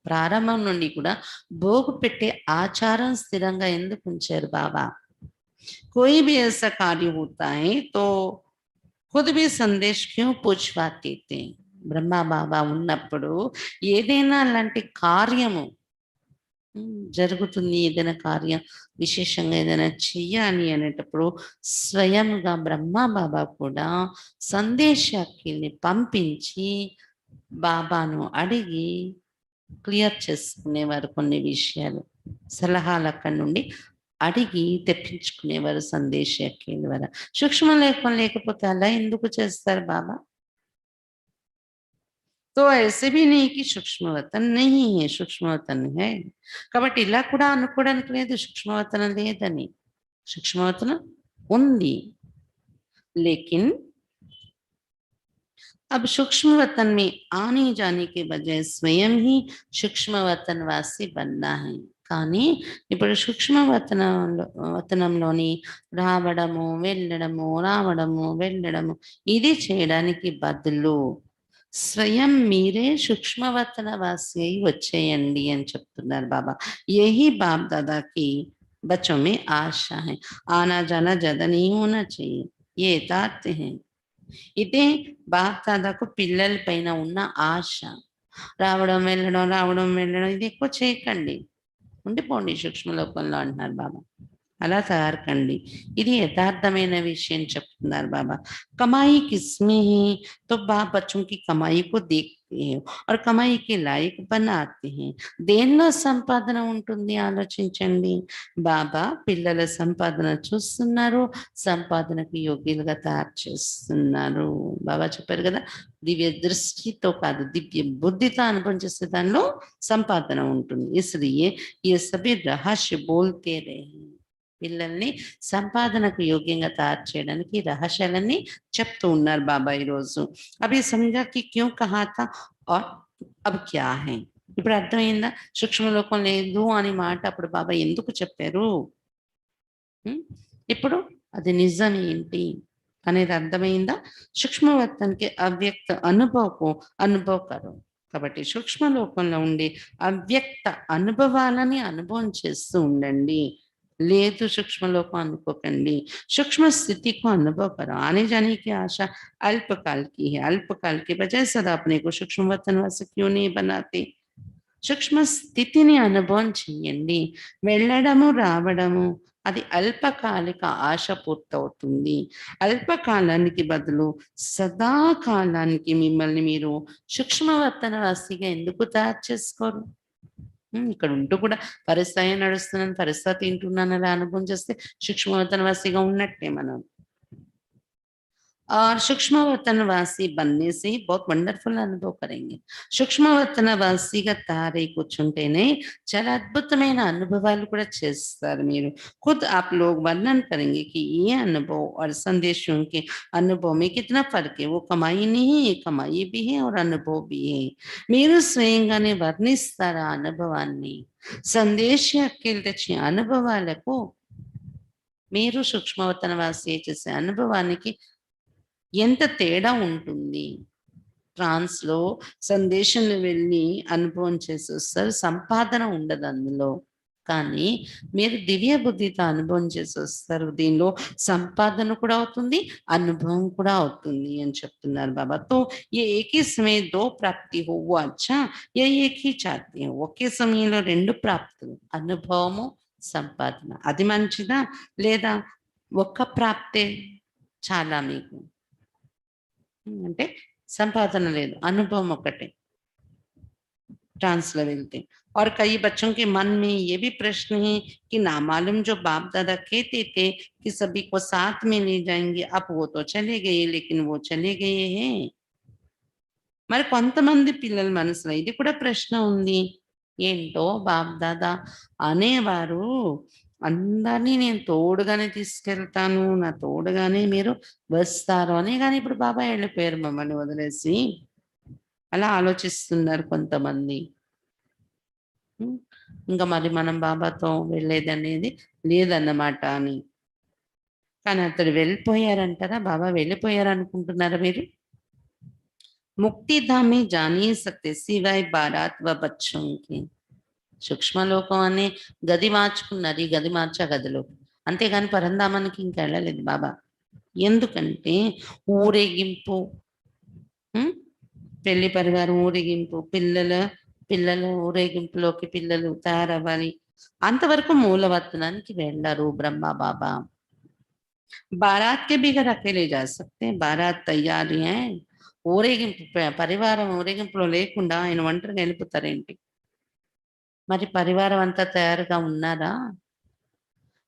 ప్రారంభం నుండి కూడా భోగు పెట్టే ఆచారం స్థిరంగా ఎందుకు ఉంచారు బాబా? कोई भी ऐसा कार्य होता है तो खुद भी संदेश क्यों पूछवाते थे. బ్రహ్మ బాబా ఉన్నప్పుడు ఏదైనా అలాంటి కార్యము జరుగుతుంది, ఏదైనా కార్యం విశేషంగా ఏదైనా చెయ్యాలి అనేటప్పుడు స్వయంగా బ్రహ్మ బాబా కూడా సందేశాన్ని పంపించి బాబాను అడిగి క్లియర్ చేసుకునేవారు. కొన్ని విషయాలు సలహాలు అక్కడి నుండి అడిగి తెప్పించుకునేవారు సందేశాన్ని ద్వారా. సూక్ష్మ లేఖం లేకపోతే అలా ఎందుకు చేస్తారు బాబా? तो ऐसे भी नहीं कि సూక్ష్మవతన్ नहीं है, సూక్ష్మవతన్ है. కాబట్టి ఇలా కూడా అనుకోవడానికి లేదు సూక్ష్మవతనం లేదని. సూక్ష్మవతనం ఉంది. लेकिन अब सूक्ष्म वतन में आने जाने के बजाय स्वयं ही सूक्ष्म वतन वासी बनना है. కానీ ఇప్పుడు సూక్ష్మ వతనంలోని రావడము వెళ్ళడము, రావడము వెళ్ళడము ఇది చేయడానికి బదులు స్వయం మీరే సూక్ష్మవతన వాసి అయి వచ్చేయండి అని చెప్తున్నారు బాబా. यही बाप दादा की बच्चों में आशा है. आना जाना ज्यादा नहीं होना चाहिए, ये यथार्थ है. ఇదే బాప్ దాదాకు పిల్లల పైన ఉన్న ఆశ. రావడం వెళ్ళడం, రావడం వెళ్ళడం ఇది ఎక్కువ చేయకండి, ఉండిపోండి సూక్ష్మలోకంలో అంటున్నారు బాబా. అలా తయారకండి. ఇది యథార్థమైన విషయం చెప్తున్నారు బాబా. కమాయి కిస్మే హై తో బాప్ బచ్చోं की कमाई को देखते हैं और कमाई के लायक बनाते हैं. దేనిలో సంపాదన ఉంటుంది ఆలోచించండి. బాబా పిల్లల సంపాదన చూస్తున్నారు, సంపాదనకు యోగ్యులుగా తయారు చేస్తున్నారు. బాబా చెప్పారు కదా, దివ్య దృష్టితో కాదు దివ్య బుద్ధితో అనుభవం చేసే దానిలో సంపాదన ఉంటుంది. इसलिए ये सभी रहस्य बोलते रहे. పిల్లల్ని సంపాదనకు యోగ్యంగా తయారు చేయడానికి రహస్యాలన్నీ చెప్తూ ఉన్నారు బాబా ఈరోజు. అవి సమझा कि क्यों कहा था और अब क्या है. ఇప్పుడు అర్థమైందా సూక్ష్మలోకం లేదు అని మాట అప్పుడు బాబా ఎందుకు చెప్పారు? ఇప్పుడు అది నిజం ఏంటి అనేది అర్థమైందా? సూక్ష్మవతన్కి అవ్యక్త అనుభవ కరో. కాబట్టి సూక్ష్మలోకంలో ఉండి అవ్యక్త అనుభవాలని అనుభవం చేస్తూ ఉండండి. లేదు सूक्ष्मलोक को అనుకోకండి, सूक्ष्म स्थिति को अनुभव करो। आने जाने की आशा अल्पकाल की है, अल्पकाल के बजाय सदा अपने को सूक्ष्म वतनवासी क्यों नहीं बनाते? సూక్ష్మ స్థితిని అనుభవం చెయ్యండి. వెళ్ళడము, రావడము అది అల్పకాలిక ఆశ పూర్తవుతుంది. అల్పకాలానికి బదులు సదాకాలానికి మిమ్మల్ని మీరు సూక్ష్మవర్తనవాసిగా ఎందుకు తయారు చేసుకోరు? ఇక్కడ ఉంటూ కూడా పరిస్థాయి నడుస్తున్నాను, పరిస్థితి తింటున్నాను అలా అనుభవం చేస్తే సూక్ష్మవర్తనవాసిగా ఉన్నట్టే మనం. और सूक्ष्मवतनवासी बनने से बहुत वंडरफुल अनुभव करेंगे. సూక్ష్మవతనవాసిగా తారై కూర్చుంటేనే చాలా అద్భుతమైన అనుభవాలు కూడా చేస్తారు మీరు. खुद आप लोग वर्णन करेंगे कि ये अनुभव और संदेशों के अनुभव में कितना फर्क है. वो कमाई नहीं है, कमाई भी है और अनुभव भी है. మీరు స్వయంగానే వర్ణిస్తారు ఆ అనుభవాన్ని. సందేశకులు తెచ్చే అనుభవాలకు మీరు సూక్ష్మవతనవాసి చేసే అనుభవానికి ఎంత తేడా ఉంటుంది. ట్రాన్స్‌లో సందేశంలో వెళ్ళి అనుభవం చేసొస్తారు. సంపాదన ఉండదు అందులో. కానీ మీరు దివ్య బుద్ధితో అనుభవం చేసొస్తారు. దీనిలో సంపాదన కూడా అవుతుంది, అనుభవం కూడా అవుతుంది అని చెప్తున్నారు బాబా. తో ये एक ही समय 2 प्राप्ति हो वो अच्छा या एक ही चाहते हैं? ఒకే సమయంలో 2 ప్రాప్తులు అనుభవము, సంపాదన అది మంచిదా? లేదా ఒక్క ప్రాప్తే చాలా మీకు? అంటే సంపాదన లేదు, అనుభవం ఒకటే ट्रांस लेवल थे। और कई बच्चों के मन में ये भी प्रश्न है कि नामालूम जो बाप दादा कहते थे कि सभी को साथ में ले जाएंगे, अब वो तो चले गए, लेकिन वो चले गए हैं। మరి కొంతమంది పిల్లల మనసులో ఇది కూడా ప్రశ్న ఉంది. ఏంటో బాప్ దాదా అనేవారు, అందరినీ నేను తోడుగానే తీసుకెళ్తాను, నా తోడుగానే మీరు వస్తారు అని. కానీ ఇప్పుడు బాబా వెళ్ళిపోయారు మమ్మల్ని వదిలేసి. అలా ఆలోచిస్తున్నారు కొంతమంది. ఇంకా మరి మనం బాబాతో వెళ్ళేదనేది లేదన్నమాట అని. కానీ అతడు వెళ్ళిపోయారంటారా? బాబా వెళ్ళిపోయారనుకుంటున్నారా మీరు? मुक्तिधाम में जा नहीं सकते सिवाय बारात व बच्चों के. సూక్ష్మలోకం అనే గది మార్చుకున్నారు. ఈ గది మార్చా గదిలో. అంతేగాని పరంధామానికి ఇంకా వెళ్ళలేదు బాబా. ఎందుకంటే ఊరేగింపు, పెళ్లి పరివారం ఊరేగింపు, పిల్లల ఊరేగింపులోకి పిల్లలు తయారవ్వాలి. అంతవరకు మూలవర్తనానికి వెళ్ళరు బ్రహ్మ బాబా. बारात के भी घर अकेले जा सकते हैं, बारात तैयारी है. ఊరేగింపు పరివారం ఊరేగింపులో లేకుండా ఆయన ఒంటరిగా వెళ్ళిపోతారేంటి? మరి పరివారం అంతా తయారుగా ఉన్నారా?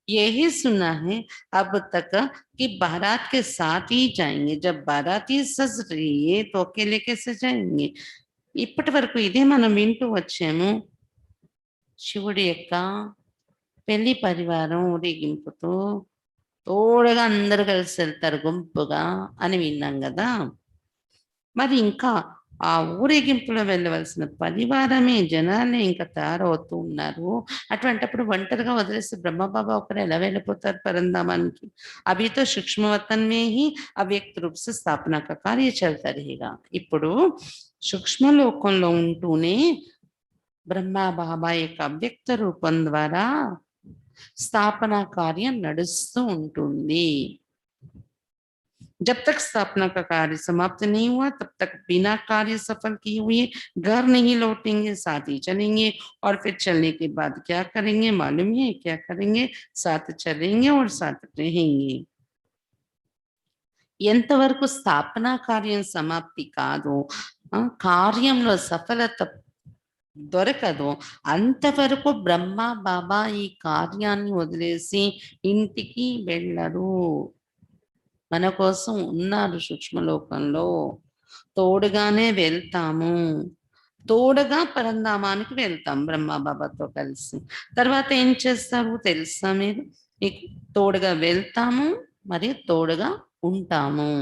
यही सुना है अब तक कि बारात के साथ ही जाएंगे. जब बारात ही सज रही है तो अकेले कैसे जाएंगे? ఇప్పటి వరకు ఇదే మనం వింటూ వచ్చాము. శివుడి యొక్క పెళ్లి పరివారం ఊరేగింపుతో తోడుగా అందరూ కలిసి వెళ్తారు గుంపుగా అని విన్నాం కదా. మరి ఇంకా ఆ ఊరేగింపులో వెళ్ళవలసిన పరివారమే, జనాలే ఇంకా తయారవుతూ ఉన్నారు. అటువంటప్పుడు ఒంటరిగా వదిలేసి బ్రహ్మబాబా ఒకరు ఎలా వెళ్ళిపోతారు పరంధామానికి? అభి తో సూక్ష్మ వతన్ మే హీ అవ్యక్త రూప్ సే స్థాపన కా కార్య చల్తా రహేగా. ఇప్పుడు సూక్ష్మలోకంలో ఉంటూనే బ్రహ్మబాబా యొక్క అవ్యక్త రూపం ద్వారా స్థాపన కార్యం నడుస్తూ ఉంటుంది. जब तक स्थापना का कार्य समाप्त नहीं हुआ तब तक बिना कार्य सफल किए हुए घर नहीं लौटेंगे, साथ ही चलेंगे. और फिर चलने के बाद क्या करेंगे मालूम है? क्या करेंगे? साथ चलेंगे और साथ रहेंगे. ఎంతవరకు స్థాపన కార్యం సమాప్తి కాదు, కార్యంలో సఫలత దొరకదు, అంతవరకు బ్రహ్మ బాబా ఈ కార్యాన్ని వదిలేసి ఇంటికి వెళ్ళరు. మన కోసం ఉన్నారు సూక్ష్మలోకంలో. తోడుగానే వెళ్తాము, తోడుగా పరంధామానికి వెళ్తాం బ్రహ్మ బాబాతో కలిసి. తర్వాత ఏం చేస్తారు తెలుసా మీరు? తోడుగా వెళ్తాము మరియు తోడుగా ఉంటాము.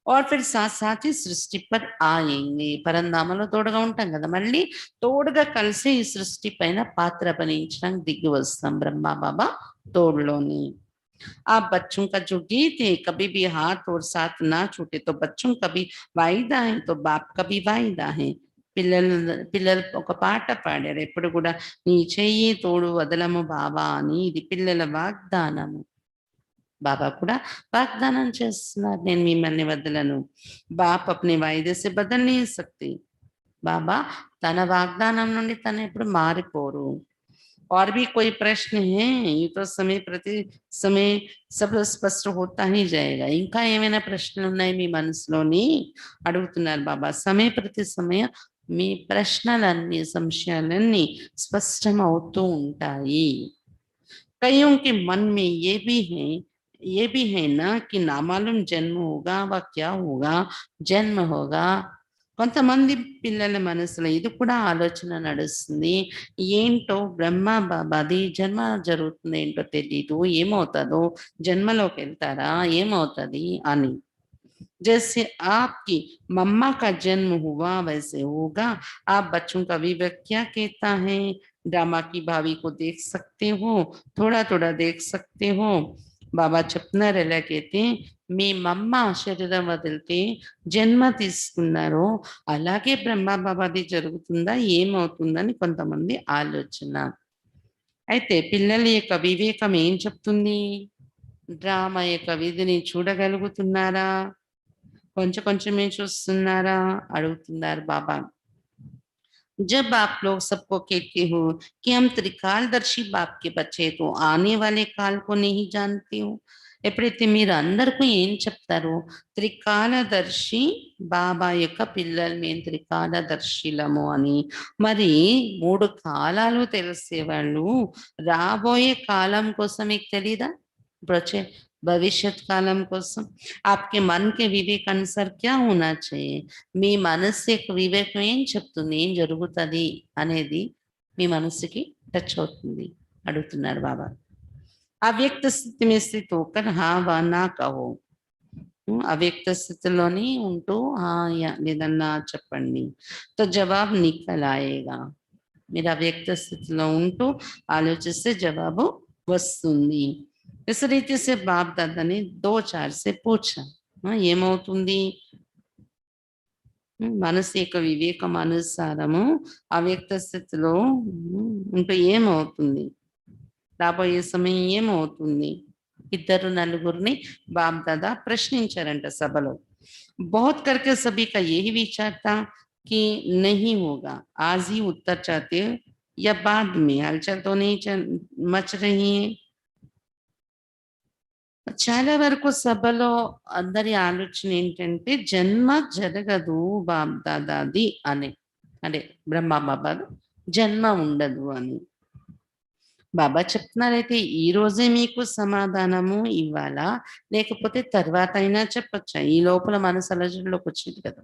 और फिर साथ साथ ही सृष्टि पर आएंगे. పరంధామలో తోడుగా ఉంటాం కదా, మళ్ళీ తోడుగా కలిసి ఈ సృష్టి పైన పాత్ర అభినయించడానికి దిగి వస్తాం బ్రహ్మ బాబా తోడులోని. आप बच्चों का जो गीत है, कभी भी हाथ और साथ ना छूटे, तो बच्चों का भी वायदा है तो बाप का भी वायदा है. పిల్లలు ఒక పాట పాడారు ఎప్పుడు కూడా, నీ చెయ్యి తోడు వదలము బాబా అని. ఇది పిల్లల వాగ్దానము. బాబా కూడా వాగ్దానం చేస్తున్నారు, నేను మిమ్మల్ని వదలను. బాప్ అప్నే వాయిదే సే బదల్ नहीं सकते. బాబా తన వాగ్దానం నుండి తను ఎప్పుడు మారిపోరు. और भी कोई प्रश्न है? ये तो समय ప్రతి समय सब స్పష్ట होता ही जाएगा. ఇంకా ఏమైనా ప్రశ్నలు ఉన్నాయి మీ మనసులోని అడుగుతున్నారు బాబా. సమయ ప్రతి సమయం మీ ప్రశ్నలన్నీ సంశయాలన్నీ స్పష్టం అవుతూ ఉంటాయి. कईयों के मन में ये भी है ना कि नामालूम जन्म होगा व क्या होगा जन्म होगा. కొంతమంది పిల్లల మనసులో ఇది కూడా ఆలోచన నడుస్తుంది, ఏంటో బ్రహ్మ బాబాది జన్మ జరుగుతుంది ఏంటో తెలీదు, ఏమవుతుందో, జన్మలోకి వెళ్తారా ఏమవుతుంది అని. जैसे आपकी मम्मा का जन्म हुआ वैसे होगा. आप बच्चों का अभिव्यक्त क्या कहता है? ड्रामा की भावी को देख सकते हो, थोड़ा थोड़ा देख सकते हो. బాబా చెప్తున్నారు ఎలాగైతే మీ మమ్మ శరీరం వదిలితే జన్మ తీసుకున్నారో అలాగే బ్రహ్మ బాబాది జరుగుతుందా ఏమవుతుందని కొంతమంది ఆలోచన. అయితే పిల్లల యొక్క వివేకం ఏం చెప్తుంది? డ్రామా యొక్క విధిని చూడగలుగుతున్నారా? కొంచెం కొంచెమే చూస్తున్నారా అడుగుతున్నారు బాబా. जब आप लोग सबको कहते हो कि हम त्रिकालदर्शी बाप के बच्चे तो आने वाले काल को नहीं जानते हो. ఎప్పుడైతే మీరు అందరికీ ఏం చెప్తారో త్రికాలదర్శి బాబా యొక్క పిల్లలు మేము త్రికాలదర్శిలము అని, మరి 3 కాలాలు తెలిసేవాళ్ళు రాబోయే కాలం కోసం మీకు తెలీదా? ఇప్పుడు వచ్చే భవిష్యత్ కాలం కోసం आपके मन के विवेक अनुसार क्या होना चाहिए? మీ మనస్సు యొక్క వివేకం ఏం చెప్తుంది, ఏం జరుగుతుంది అనేది మీ మనస్సుకి టచ్ అవుతుంది అడుగుతున్నారు బాబా. అవ్యక్త స్థితి में स्थित होकर हाँ व ना कहो. అవ్యక్త స్థితిలోని ఉంటూ లేదన్నా చెప్పండి. తో జవాబు నికల్ ఆయేగా. మీరు అవ్యక్త స్థితిలో ఉంటూ ఆలోచిస్తే జవాబు వస్తుంది. इस रीति से बाप दादा ने 2-4 से पूछा, ఏమవుతుంది? మనసు యొక్క వివేకం అనుసారము అవ్యక్త స్థితిలో ఉంటూ ఏమవుతుంది, రాబోయే సమయం ఏమవుతుంది? ఇద్దరు నలుగురిని బాప్ దాదా ప్రశ్నించారంట సభలో. बहुत करके सभी का यही विचार था कि नहीं होगा. आज ही उत्तर चाहते हो या बाद में? हलचल तो नहीं मच रही है. చాలా వరకు సభలో అందరి ఆలోచన ఏంటంటే జన్మ జరగదు బాప్ దాదాది అని, అంటే బ్రహ్మ బాబాది జన్మ ఉండదు అని. బాబా చెప్తున్నారైతే ఈ రోజే మీకు సమాధానము ఇవ్వాలా లేకపోతే తర్వాత అయినా చెప్పొచ్చా? ఈ లోపల మనసు అలజడిలోకి వచ్చింది కదా.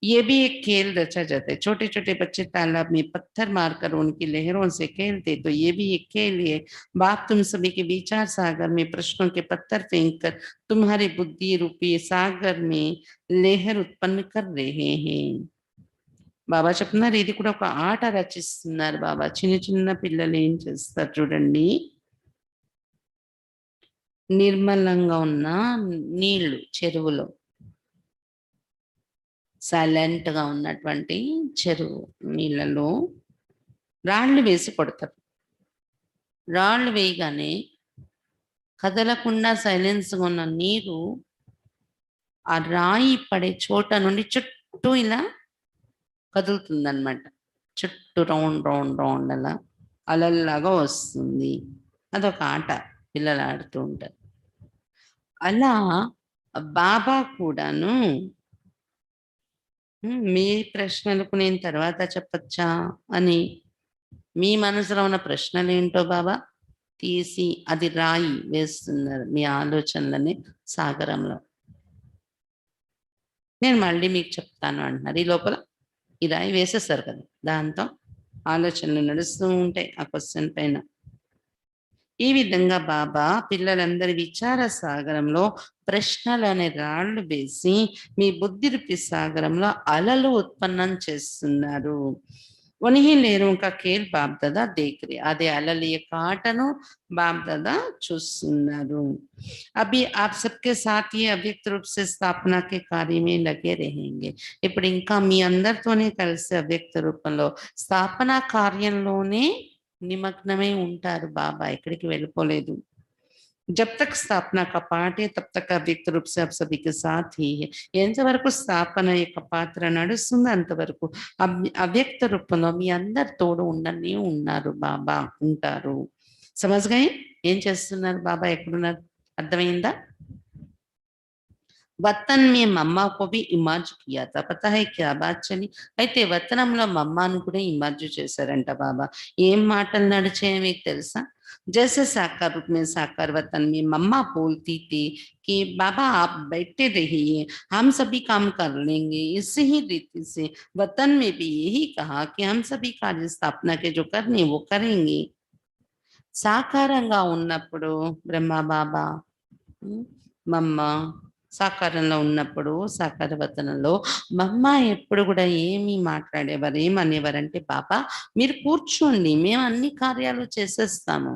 ये भी एक खेल रचा जाता है. छोटे छोटे बच्चे तालाब में पत्थर मारकर उनकी लहरों से खेलते, तो ये भी एक खेल है. बाप तुम सभी के विचार सागर में प्रश्नों के पत्थर फेंक कर तुम्हारे बुद्धि रूपी सागर में लहर उत्पन्न कर रहे हैं. బాబా చెప్తున్నారు ఇది కూడా ఒక ఆట రచిస్తున్నారు బాబా. చిన్న చిన్న పిల్లలు ఏం చేస్తారు చూడండి, నిర్మలంగా ఉన్న నీళ్లు చెరువులో, సైలెంట్ గా ఉన్నటువంటి చెరువు నీళ్ళలో రాళ్ళు వేసి కొడతారు. రాళ్ళు వేయగానే కదలకుండా సైలెన్స్ గా ఉన్న నీరు ఆ రాయి పడే చోట నుండి చుట్టూ ఇలా కదులుతుందన్నమాట. చుట్టూ రౌండ్ రౌండ్ రౌండ్ అలా అలల్లాగా వస్తుంది. అదొక ఆట పిల్లలు ఆడుతూ ఉంటారు. అలా బాబా కూడాను మీ ప్రశ్నలకు నేను తర్వాత చెప్పచ్చా అని మీ మనసులో ఉన్న ప్రశ్నలు ఏంటో బాబా తీసి అది రాయి వేస్తున్నారు మీ ఆలోచనలని సాగరంలో. నేను మళ్ళీ మీకు చెప్తాను అంటున్నారు. ఈ లోపల ఈ రాయి వేసేస్తారు కదా, దాంతో ఆలోచనలు నడుస్తూ ఉంటాయి ఆ క్వశ్చన్ పైన. ఈ విధంగా బాబా పిల్లలందరి విచార సాగరంలో ప్రశ్నలు అనే రాళ్ళు వేసి మీ బుద్ధి రూపి సాగరంలో అలలు ఉత్పన్నం చేస్తున్నారు. उन्हीं लहरों का खेल बाप दादा देख रहे, అదే అలల యొక్క ఆటను बाप दादा చూస్తున్నారు. अभी आप सबके साथ ये अव्यक्त रूप से स्थापना के कार्य में लगे रहेंगे. ఇప్పుడు ఇంకా మీ అందరితోనే కలిసి అవ్యక్త రూపంలో స్థాపన కార్యంలోనే నిమగ్నమై ఉంటారు బాబా, ఎక్కడికి వెళ్ళిపోలేదు. जब तक स्थापना का पाठ है तब तक अव्यक्त रूप से आप सभी के साथ ही है. ఎంతవరకు స్థాపన యొక్క పాత్ర నడుస్తుందో అంతవరకు అవ్యక్త రూపంలో మీ అందరు తోడు ఉండనే ఉన్నారు బాబా, ఉంటారు. సమజ్ గయే ఏం చేస్తున్నారు బాబా, ఎక్కడున్నారు, అర్థమైందా? वतन में मम्मा को भी इमर्ज किया था, पता है क्या बात चली? అయితే వతనంలో మమ్మాను కూడా ఇమర్జ్ చేశారంట బాబా. ఏం మాటలు నడిచాయో మీకు తెలుసా? जैसे साकार रूप में साकार वतन में मम्मा बोलती थी कि बाबा आप बैठे रहिए, हम सभी काम कर लेंगे. इसी ही रीति से वतन में भी यही कहा कि हम सभी कार्य स्थापना के जो करने वो करेंगे. సాకారంగా ఉన్నప్పుడు బ్రహ్మ బాబా, మమ్మ సాకారంలో ఉన్నప్పుడు సాకార వతనంలో మమ్మ ఎప్పుడు కూడా ఏమి మాట్లాడేవారు, ఏమనేవారంటే బాబా మీరు కూర్చోండి, మేము అన్ని కార్యాలు చేసేస్తాము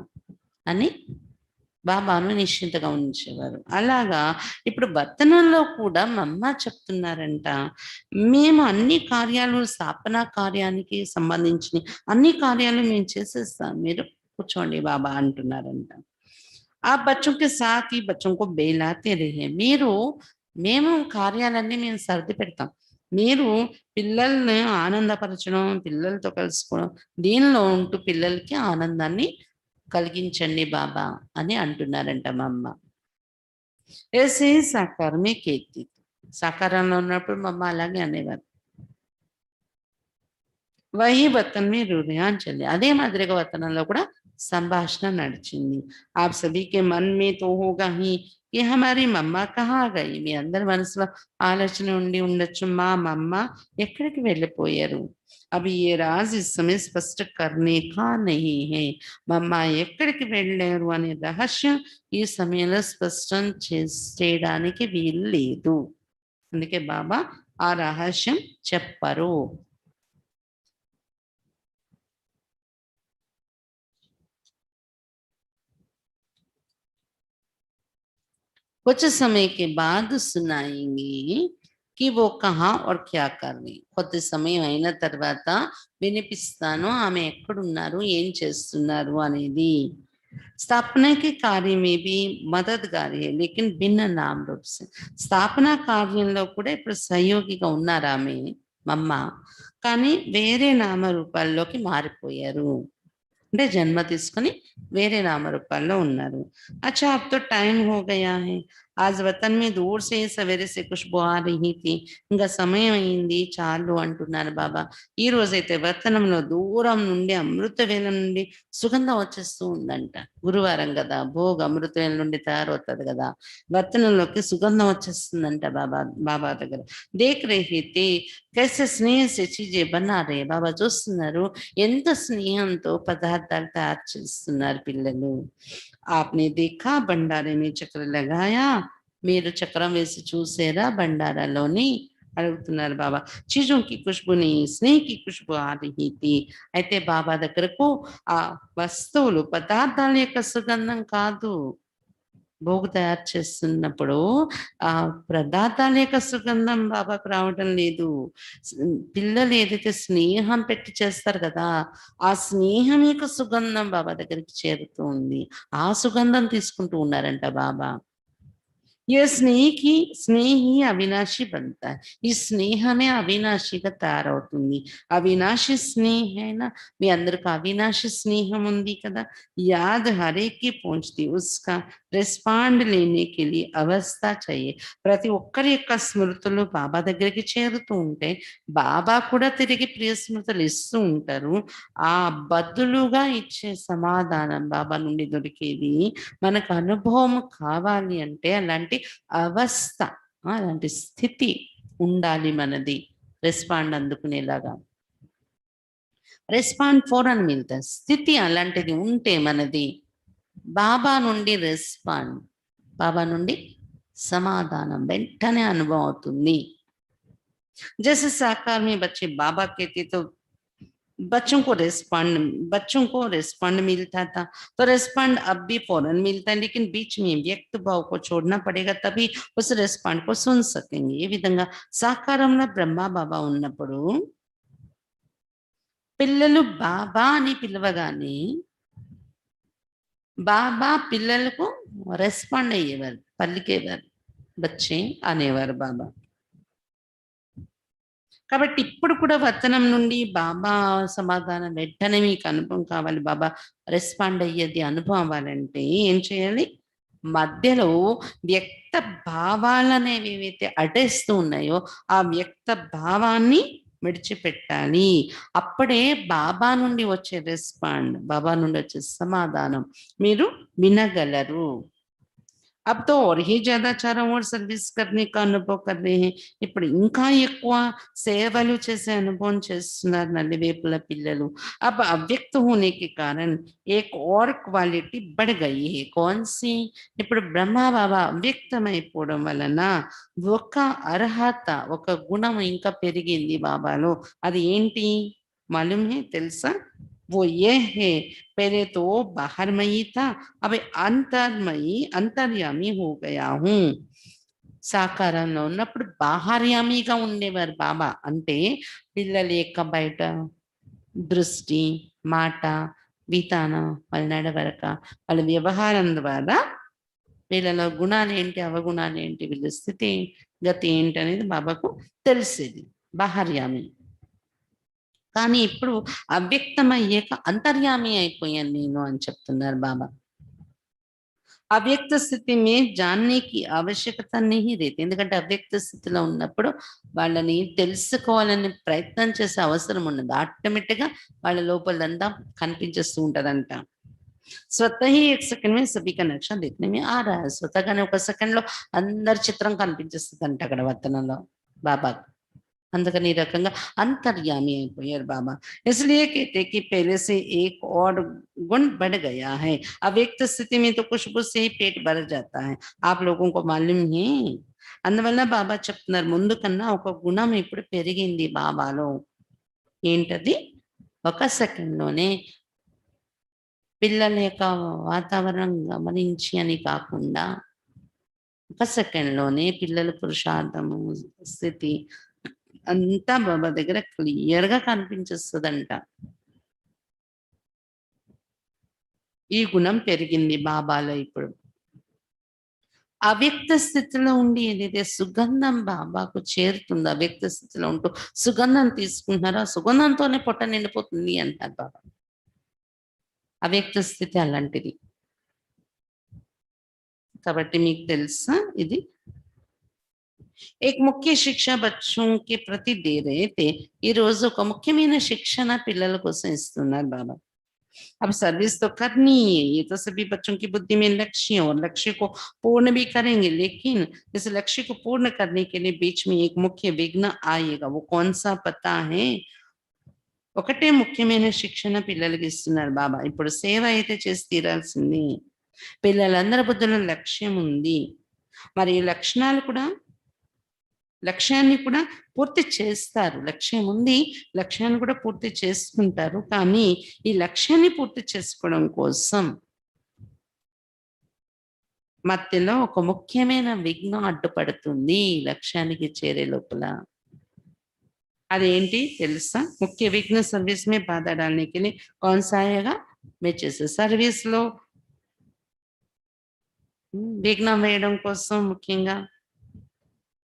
అని బాబాను నిశ్చింతగా ఉంచేవారు. అలాగా ఇప్పుడు వతనంలో కూడా మమ్మ చెప్తున్నారంట, మేము అన్ని కార్యాలు స్థాపన కార్యానికి సంబంధించిన అన్ని కార్యాలు మేము చేసేస్తాం, మీరు కూర్చోండి బాబా అంటున్నారంట. ఆ बच्चों के साथ ही बच्चों को బేలాతే రहे, మీరు మేము కార్యాలన్నీ మేము సర్ది పెడతాం, మీరు పిల్లల్ని ఆనందపరచడం, పిల్లలతో కలుసుకోవడం, దీనిలో ఉంటూ పిల్లలకి ఆనందాన్ని కలిగించండి బాబా అని అంటున్నారంట మా అమ్మ. ऐसे ही साकार में कहती, సాకారంలో ఉన్నప్పుడు మా అమ్మ అలాగే అనేవారు. वही वतन में रुझान चले, అదే మాదిరిగా వతనంలో కూడా సంభాషణ నడిచింది. आप सभी के मन में तो होगा ही कि हमारी मम्मा कहाँ गई, మీ అందరి మనసులో ఆలోచన ఉండి ఉండొచ్చు, మా మమ్మ ఎక్కడికి వెళ్ళిపోయారు. అవి ఏ రాజ్ ఇస్ समय स्पष्ट करने का नहीं है, మమ్మ ఎక్కడికి వెళ్ళారు అనే రహస్యం ఈ సమయంలో స్పష్టం చేయడానికి వీలు లేదు. అందుకే బాబా ఆ రహస్యం చెప్పరు. कुछ समय के बाद सुनाएंगे कि वो कहाँ और क्या कर रही. కొద్ది సమయం అయిన తర్వాత వినిపిస్తాను ఆమె ఎక్కడున్నారు, ఏం చేస్తున్నారు అనేది. स्थापना के कार्य में भी मददगार है लेकिन भिन्न नाम रूप से. స్థాపనా కార్యంలో కూడా ఇప్పుడు సహయోగిగా ఉన్నారు ఆమె మమ్మ, కానీ వేరే నామ రూపాల్లోకి మారిపోయారు. అంటే జన్మ తీసుకొని వేరే నామరూపాల్లో ఉన్నారు. अच्छा अब तो टाइम हो गया है, आज वतन में दूर से सवेरे से खुशबू आ रही थी. ఇంకా సమయం అయింది చాలు అంటున్నారు బాబా. ఈ రోజైతే వతనంలో దూరం నుండి అమృత వేల నుండి సుగంధం వచ్చేస్తూ ఉందంట. గురువారం కదా, భోగ్ అమృత వేల నుండి తయారవుతుంది కదా, వతనంలోకి సుగంధం వచ్చేస్తుందంట బాబా, బాబా దగ్గర. దేఖ్ రహే తే कैसे స్నేహ से चीजें बना रहे, బాబా చూస్తున్నారు ఎంత స్నేహంతో పదార్థాలు తయారు చేస్తున్నారు పిల్లలు. आपने देखा भंडारे में चक्र लगाया, మీరు చక్రం వేసి చూసారా బండారాలోని అడుగుతున్నారు బాబా. చీజోं की खुशबू नहीं स्नेह की खुशबू आ रही थी. అయితే బాబా దగ్గరకు ఆ వస్తువులు పదార్థాల యొక్క సుగంధం కాదు, భోగు తయారు చేస్తున్నప్పుడు ఆ పదార్థాల యొక్క సుగంధం బాబాకు రావడం లేదు. పిల్లలు ఏదైతే స్నేహం పెట్టి చేస్తారు కదా, ఆ స్నేహం యొక్క సుగంధం బాబా దగ్గరికి చేరుతూ ఉంది. ఆ సుగంధం తీసుకుంటూ ఉన్నారంట బాబా. ये స్నేహ ही అవినాశి बनता है, ఈ స్నేహమే అవినాశిగా తయారవుతుంది. అవినాశి స్నేహేనా, మీ అందరికి అవినాశి స్నేహం ఉంది కదా, याद हर एक की पहुंचती, उसका రెస్పాండ్ లేने के लिए అవస్థ चाहिए. ప్రతి ఒక్కరి యొక్క స్మృతులు బాబా దగ్గరికి చేరుతూ ఉంటే బాబా కూడా తిరిగి ప్రియ స్మృతులు ఇస్తూ ఉంటారు. ఆ బదులుగా ఇచ్చే సమాధానం బాబా నుండి దొరికేది మనకు అనుభవం కావాలి అంటే అలాంటి అవస్థ, అలాంటి స్థితి ఉండాలి మనది, రెస్పాండ్ అందుకునేలాగా. రెస్పాండ్ ఫోరన్ మిల్తా, స్థితి అలాంటిది ఉంటే మనది, బాబా నుండి రెస్పాండ్, బాబా నుండి సమాధానం వెంటనే అనుభవం అవుతుంది. जैसे साकार में बच्चे बाबा कहते तो बच्चों को रिस्पॉन्ड मिलता था, तो रिस्पॉन्ड अब भी फौरन मिलता है, लेकिन बीच में व्यक्त भाव को छोड़ना पड़ेगा, तभी उस रिस्पॉन्ड को सुन सकेंगे. ఈ విధంగా సాకారంలో బ్రహ్మ బాబా ఉన్నప్పుడు పిల్లలు బాబా అని పిలవగానే బాబా పిల్లలకు రెస్పాండ్ అయ్యేవారు, పలికేవారు. బచ్చే అనేవారు బాబా. కాబట్టి ఇప్పుడు కూడా వతనం నుండి బాబా సమాధానం వెంటనే మీకు అనుభవం కావాలి, బాబా రెస్పాండ్ అయ్యేది అనుభవం అవ్వాలంటే ఏం చేయాలి? మధ్యలో వ్యక్త భావాలనేవి ఏవైతే అడ్డేస్తూ ఉన్నాయో ఆ వ్యక్త భావాన్ని విడిచిపెట్టాలి. అప్పుడే బాబా నుండి వచ్చే రెస్పాండ్, బాబా నుండి వచ్చే సమాధానం మీరు వినగలరు. अब तो और ही ज़्यादा चारों ओर सर्विस करने का अनुभव कर रहे हैं. ఇప్పుడు ఇంకా ఎక్కువ సేవలు చేసే అనుభవం చేస్తున్నారు నలువైపుల పిల్లలు. अब अव्यक्त होने के कारण एक और क्वालिटी बढ़ गई है. कौन सी? ఇప్పుడు బ్రహ్మ బాబా అవ్యక్తమైపోవడం వలన ఒక అర్హత, ఒక గుణం ఇంకా పెరిగింది బాబాలో. అది ఏంటి? मालूम है? తెలుసా? वो ये है, पहले तो बाहरमयी था, अब अंतर्मयी अंतर्यामी हो गया हूँ. సాకారంలో ఉన్నప్పుడు బాహర్యామిగా ఉండేవారు బాబా. అంటే పిల్లల యొక్క బయట దృష్టి, మాట, విధానం, వాళ్ళ నడవరక, వాళ్ళ వ్యవహారం ద్వారా వీళ్ళలో గుణాలేంటి, అవగుణాలేంటి, వీళ్ళ స్థితి గతి ఏంటనేది బాబాకు తెలిసేది. బాహర్యామి. కానీ ఇప్పుడు అవ్యక్తమయ్యాక అంతర్యామి అయిపోయాను నేను అని చెప్తున్నారు బాబా. అవ్యక్త స్థితి మే జాన్నేకి ఆవశ్యకత नहीं रहती. ఎందుకంటే అవ్యక్త స్థితిలో ఉన్నప్పుడు వాళ్ళని తెలుసుకోవాలనే ప్రయత్నం చేసే అవసరం ఉండదు. ఆటోమేటిక్‌గా వాళ్ళ లోపలంతా కనిపించేస్తూ ఉంటదంట. स्वतः ही 1 सेकंड में सभी का नक्शा देखने में आ रहा है. స్వతహాగానే ఒక సెకండ్‌లో అందరి చిత్రం కనిపించేస్తదంట అక్కడ వర్తనలో బాబాకు. అందుకని ఈ రకంగా అంతర్యామి అయిపోయారు బాబా. इसलिए कहते हैं कि पहले से एक और गुण बढ़ गया है. अव्यक्त स्थिति में तो खुशबू से ही पेट भर जाता है. आप लोगों को मालूम है? అందువల్ల బాబా చెప్తున్నారు, ముందు కన్నా ఒక గుణం ఇప్పుడు పెరిగింది బాబాలో. ఏంటది? ఒక సెకండ్‌లోనే పిల్లల యొక్క వాతావరణం గమనించి అని కాకుండా, ఒక సెకండ్‌లోనే పిల్లల పురుషార్థము, స్థితి అంతా బాబా దగ్గర క్లియర్‌గా కనిపించేస్తదంట. ఈ గుణం పెరిగింది బాబాలో ఇప్పుడు. అవ్యక్త స్థితిలో ఉండి ఏదైతే సుగంధం బాబాకు చేరుతుందో, అవ్యక్త స్థితిలో ఉంటూ సుగంధం తీసుకుంటున్నారో, ఆ సుగంధంతోనే పొట్ట నిండిపోతుంది అంటారు బాబా. అవ్యక్త స్థితి అలాంటిది. కాబట్టి మీకు తెలుసా ఇది? एक मुख्य शिक्षा बच्चों के प्रति दे रहे थे. ఈ రోజు ఒక ముఖ్యమైన శిక్షణ పిల్లల కోసం ఇస్తున్నారు బాబా. अब सर्विस तो करनी है, ये तो सभी बच्चों की बुद्धि में लक्ष्य है और लक्ष्य को पूर्ण भी करेंगे, लेकिन इस लक्ष्य को पूर्ण करने के लिए बीच में एक मुख्य विघ्न आएगा. वो कौन सा पता है? ఒకటే ముఖ్యమైన శిక్షణ పిల్లలకి ఇస్తున్నారు బాబా. ఇప్పుడు సేవ అయితే చేసి తీరాల్సింది. పిల్లలందరి బుద్ధిలో లక్ష్యం ఉంది. మరి ఈ లక్ష్యాన్ని కూడా పూర్తి చేస్తారు. లక్ష్యం ఉంది, లక్ష్యాన్ని కూడా పూర్తి చేసుకుంటారు. కానీ ఈ లక్ష్యాన్ని పూర్తి చేసుకోవడం కోసం మధ్యలో ఒక ముఖ్యమైన విఘ్నం అడ్డుపడుతుంది లక్ష్యానికి చేరే లోపల. అదేంటి తెలుసా? ముఖ్య విఘ్న సర్వీస్ మే బాధా డాల్నే కే లియే కౌన్ సా ఆయేగా? మే చేసే సర్వీస్‌లో విఘ్నం వేయడం కోసం ముఖ్యంగా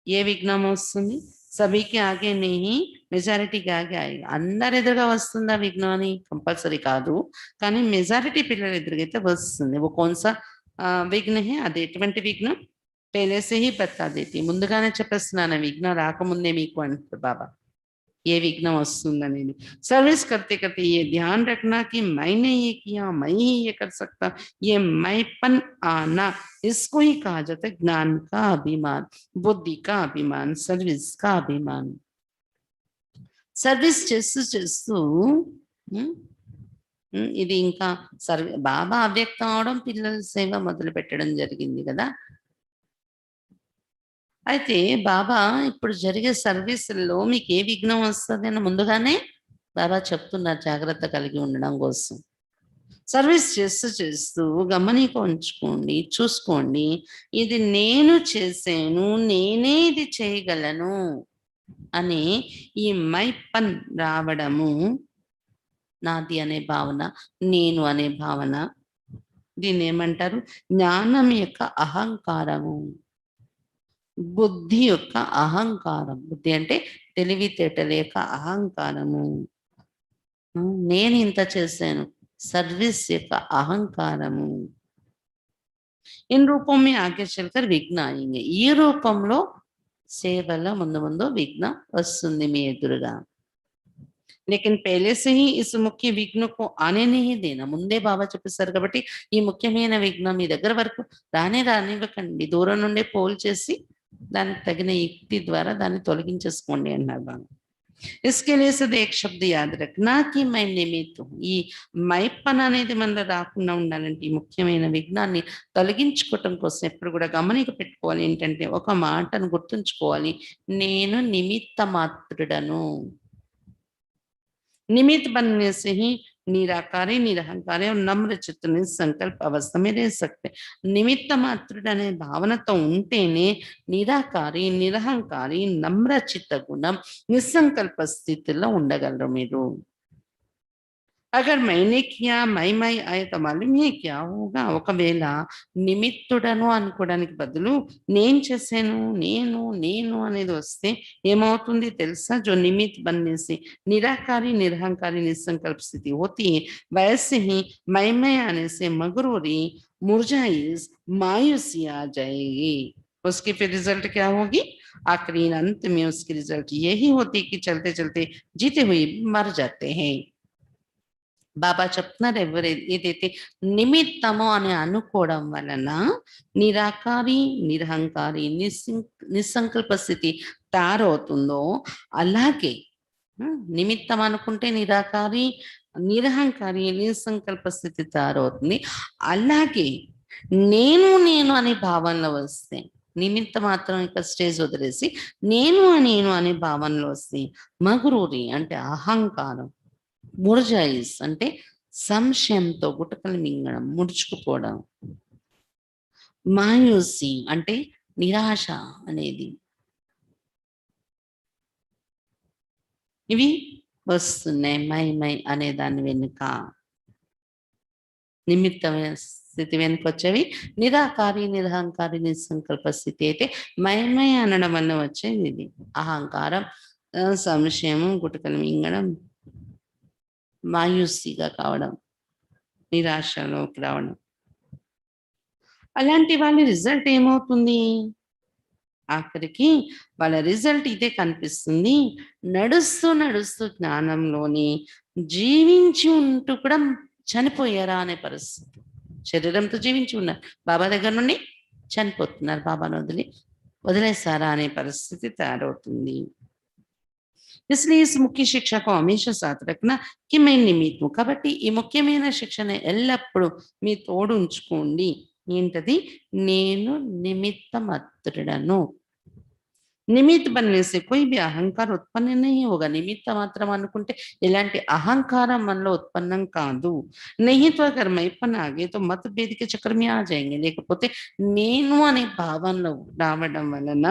ఏ విఘ్నం వస్తుంది? సభీకి ఆగే నహీ, మెజారిటీకి ఆగే ఆయేగా. అందరి ఎదురుగా వస్తుందా విఘ్నం అని కంపల్సరీ కాదు. కానీ మెజారిటీ పిల్లల ఎదురుగైతే వస్తుంది. वो कौन सा విఘ్న है? అది ఎటువంటి విఘ్నం? पहले से ही बता देती. ముందుగానే చెప్పేస్తున్నాను విఘ్నం రాకముందే మీకు అంటారు బాబా. ये विघ्न वस्तुंदनेदी. सर्विस करते करते ये ध्यान रखना कि मैंने ये किया, मैं ही ये कर सकता. ये मैंपन आना, इसको ही कहा जाता है ज्ञान का अभिमान, बुद्धि का अभिमान, सर्विस का अभिमान. सर्विस చేస్తూ చేస్తూ ఇది ఇంకా బాబా అవ్యక్తం అవడం, పిల్లల సేవ మొదలు పెట్టడం జరిగింది కదా. అయితే బాబా ఇప్పుడు జరిగే సర్వీసుల్లో మీకు ఏ విఘ్నం వస్తదని ముందుగానే బాబా చెప్తున్నారు జాగ్రత్త కలిగి ఉండడం కోసం. సర్వీస్ చేస్తూ చేస్తూ గమనిక ఉంచుకోండి, చూసుకోండి. ఇది నేను చేశాను, నేనే ఇది చేయగలను అని ఈ మైపన్ రావడము, నాది అనే భావన, నేను అనే భావన, దీన్నేమంటారు? జ్ఞానం యొక్క అహంకారము. బుద్ధి యొక్క అహంకారం. బుద్ధి అంటే తెలివితేటల యొక్క అహంకారము. నేను ఇంత చేశాను. సర్వీస్ యొక్క అహంకారము. इन रूपों में आगे चलकर विघ्न आएंगे. ఈ రూపంలో సేవలో ముందు ముందు విఘ్నం వస్తుంది మీ ఎదురుగా. लेकिन पहले से ही इस मुख्य विघ्न को आने नहीं देना. ముందే బాబా చెప్పేశారు కాబట్టి ఈ ముఖ్యమైన విఘ్నం మీ దగ్గర వరకు రానివ్వకండి. దూరం నుండే పోల్ చేసి దానికి తగిన యుక్తి ద్వారా దాన్ని తొలగించేసుకోండి అన్నారు బాబా. इसके लिए सदा एक शब्द याद रखना कि मैं निमित्त हूँ. ఈ మైపన అనేది మనలో రాకుండా ఉండాలంటే ఈ ముఖ్యమైన విఘ్నాన్ని తొలగించుకోవటం కోసం ఎప్పుడు కూడా గమనిక పెట్టుకోవాలి. ఏంటంటే ఒక మాటను గుర్తుంచుకోవాలి, నేను నిమిత్త మాత్రుడను. निमित्त बनने से ही निराकारी, निरहंकारी और नम्र चित्त निसंकल्प अवस्था में रह सकते. నిమిత్త మాత్రుడనే భావనతో ఉంటేనే నిరాకారి, నిరహంకారి, నమ్ర చిత్త గుణం, నిస్సంకల్ప స్థితిలో ఉండగలరు మీరు. अगर मैंने किया मैं आए तो मालूम है क्या होगा. ఒకవేళ నిమిత్తుడను అనుకోవడానికి బదులు నేను చేశాను, నేను నేను అనేది వస్తే ఏమవుతుంది తెలుసా? जो निमित्त बनने से निराकारी, निरहंकारी, निसंकल्प स्थिति होती है, वैसे ही मैं आने से मगरूरी, मुरझाइश, मायूसी आ जाएगी. उसकी फिर रिजल्ट क्या होगी? आखिरी अंत में उसकी रिजल्ट यही होती है कि चलते चलते जीते हुए मर जाते हैं. బాబా చెప్తున్నారు, ఏదైతే నిమిత్తము అని అనుకోవడం వలన నిరాకారి, నిరహంకారి, నిస్సంకల్ప స్థితి తయారవుతుందో అలాగే నిమిత్తం అనుకుంటే నిరాకారి, నిరహంకారి, నిస్సంకల్ప స్థితి తయారవుతుంది. అలాగే నేను నేను అనే భావనలో వస్తే, నిమిత్త మాత్రం ఇక స్టేజ్ వదిలేసి నేను అనే భావనలో వస్తే, మగురూరి అంటే అహంకారం, మురజాయిస్ అంటే సంశయంతో గుటకలు మింగడం, ముడుచుకుపోవడం, మాయూసి అంటే నిరాశ అనేది, ఇవి వస్తున్నాయి. మై అనే దాని వెనుక నిమిత్త స్థితి వెనుక వచ్చేవి నిరాకారి, నిరహంకారి, నిస్సంకల్ప స్థితి. అయితే మై అనడం వల్ల వచ్చేది ఇది అహంకారం, సంశయము, గుటకలు మింగడం, మాయూసిగా కావడం, నిరాశలోకి రావడం. అలాంటి వాళ్ళ రిజల్ట్ ఏమవుతుంది? ఆఖరికి వాళ్ళ రిజల్ట్ ఇదే కనిపిస్తుంది. నడుస్తూ నడుస్తూ జ్ఞానంలోని జీవించి ఉంటూ కూడా చనిపోయారా అనే పరిస్థితి. శరీరంతో జీవించి ఉన్నారు, బాబా దగ్గర నుండి చనిపోతున్నారు, బాబాను వదిలేసారా అనే పరిస్థితి తయారవుతుంది. इसलिए इस मुख्य शिक्षा को हमेशा साथ रखना कि मैं निमित्त हूँ. కాబట్టి ఈ ముఖ్యమైన శిక్షణ ఎల్లప్పుడూ మీ తోడు ఉంచుకోండి. ఏంటది? నేను నిమిత్త మాత్రుడను. నిమిత్త बनने से कोई भी अहंकार उत्पन्न नहीं होगा. నిమిత్త మాత్రం అనుకుంటే ఎలాంటి అహంకారం మనలో ఉత్పన్నం కాదు. नहीं तो अगर मैपन आगे तो मतभेद के चक्कर में आ जाएंगे. లేకపోతే నేను అనే భావనలో రావడం వలన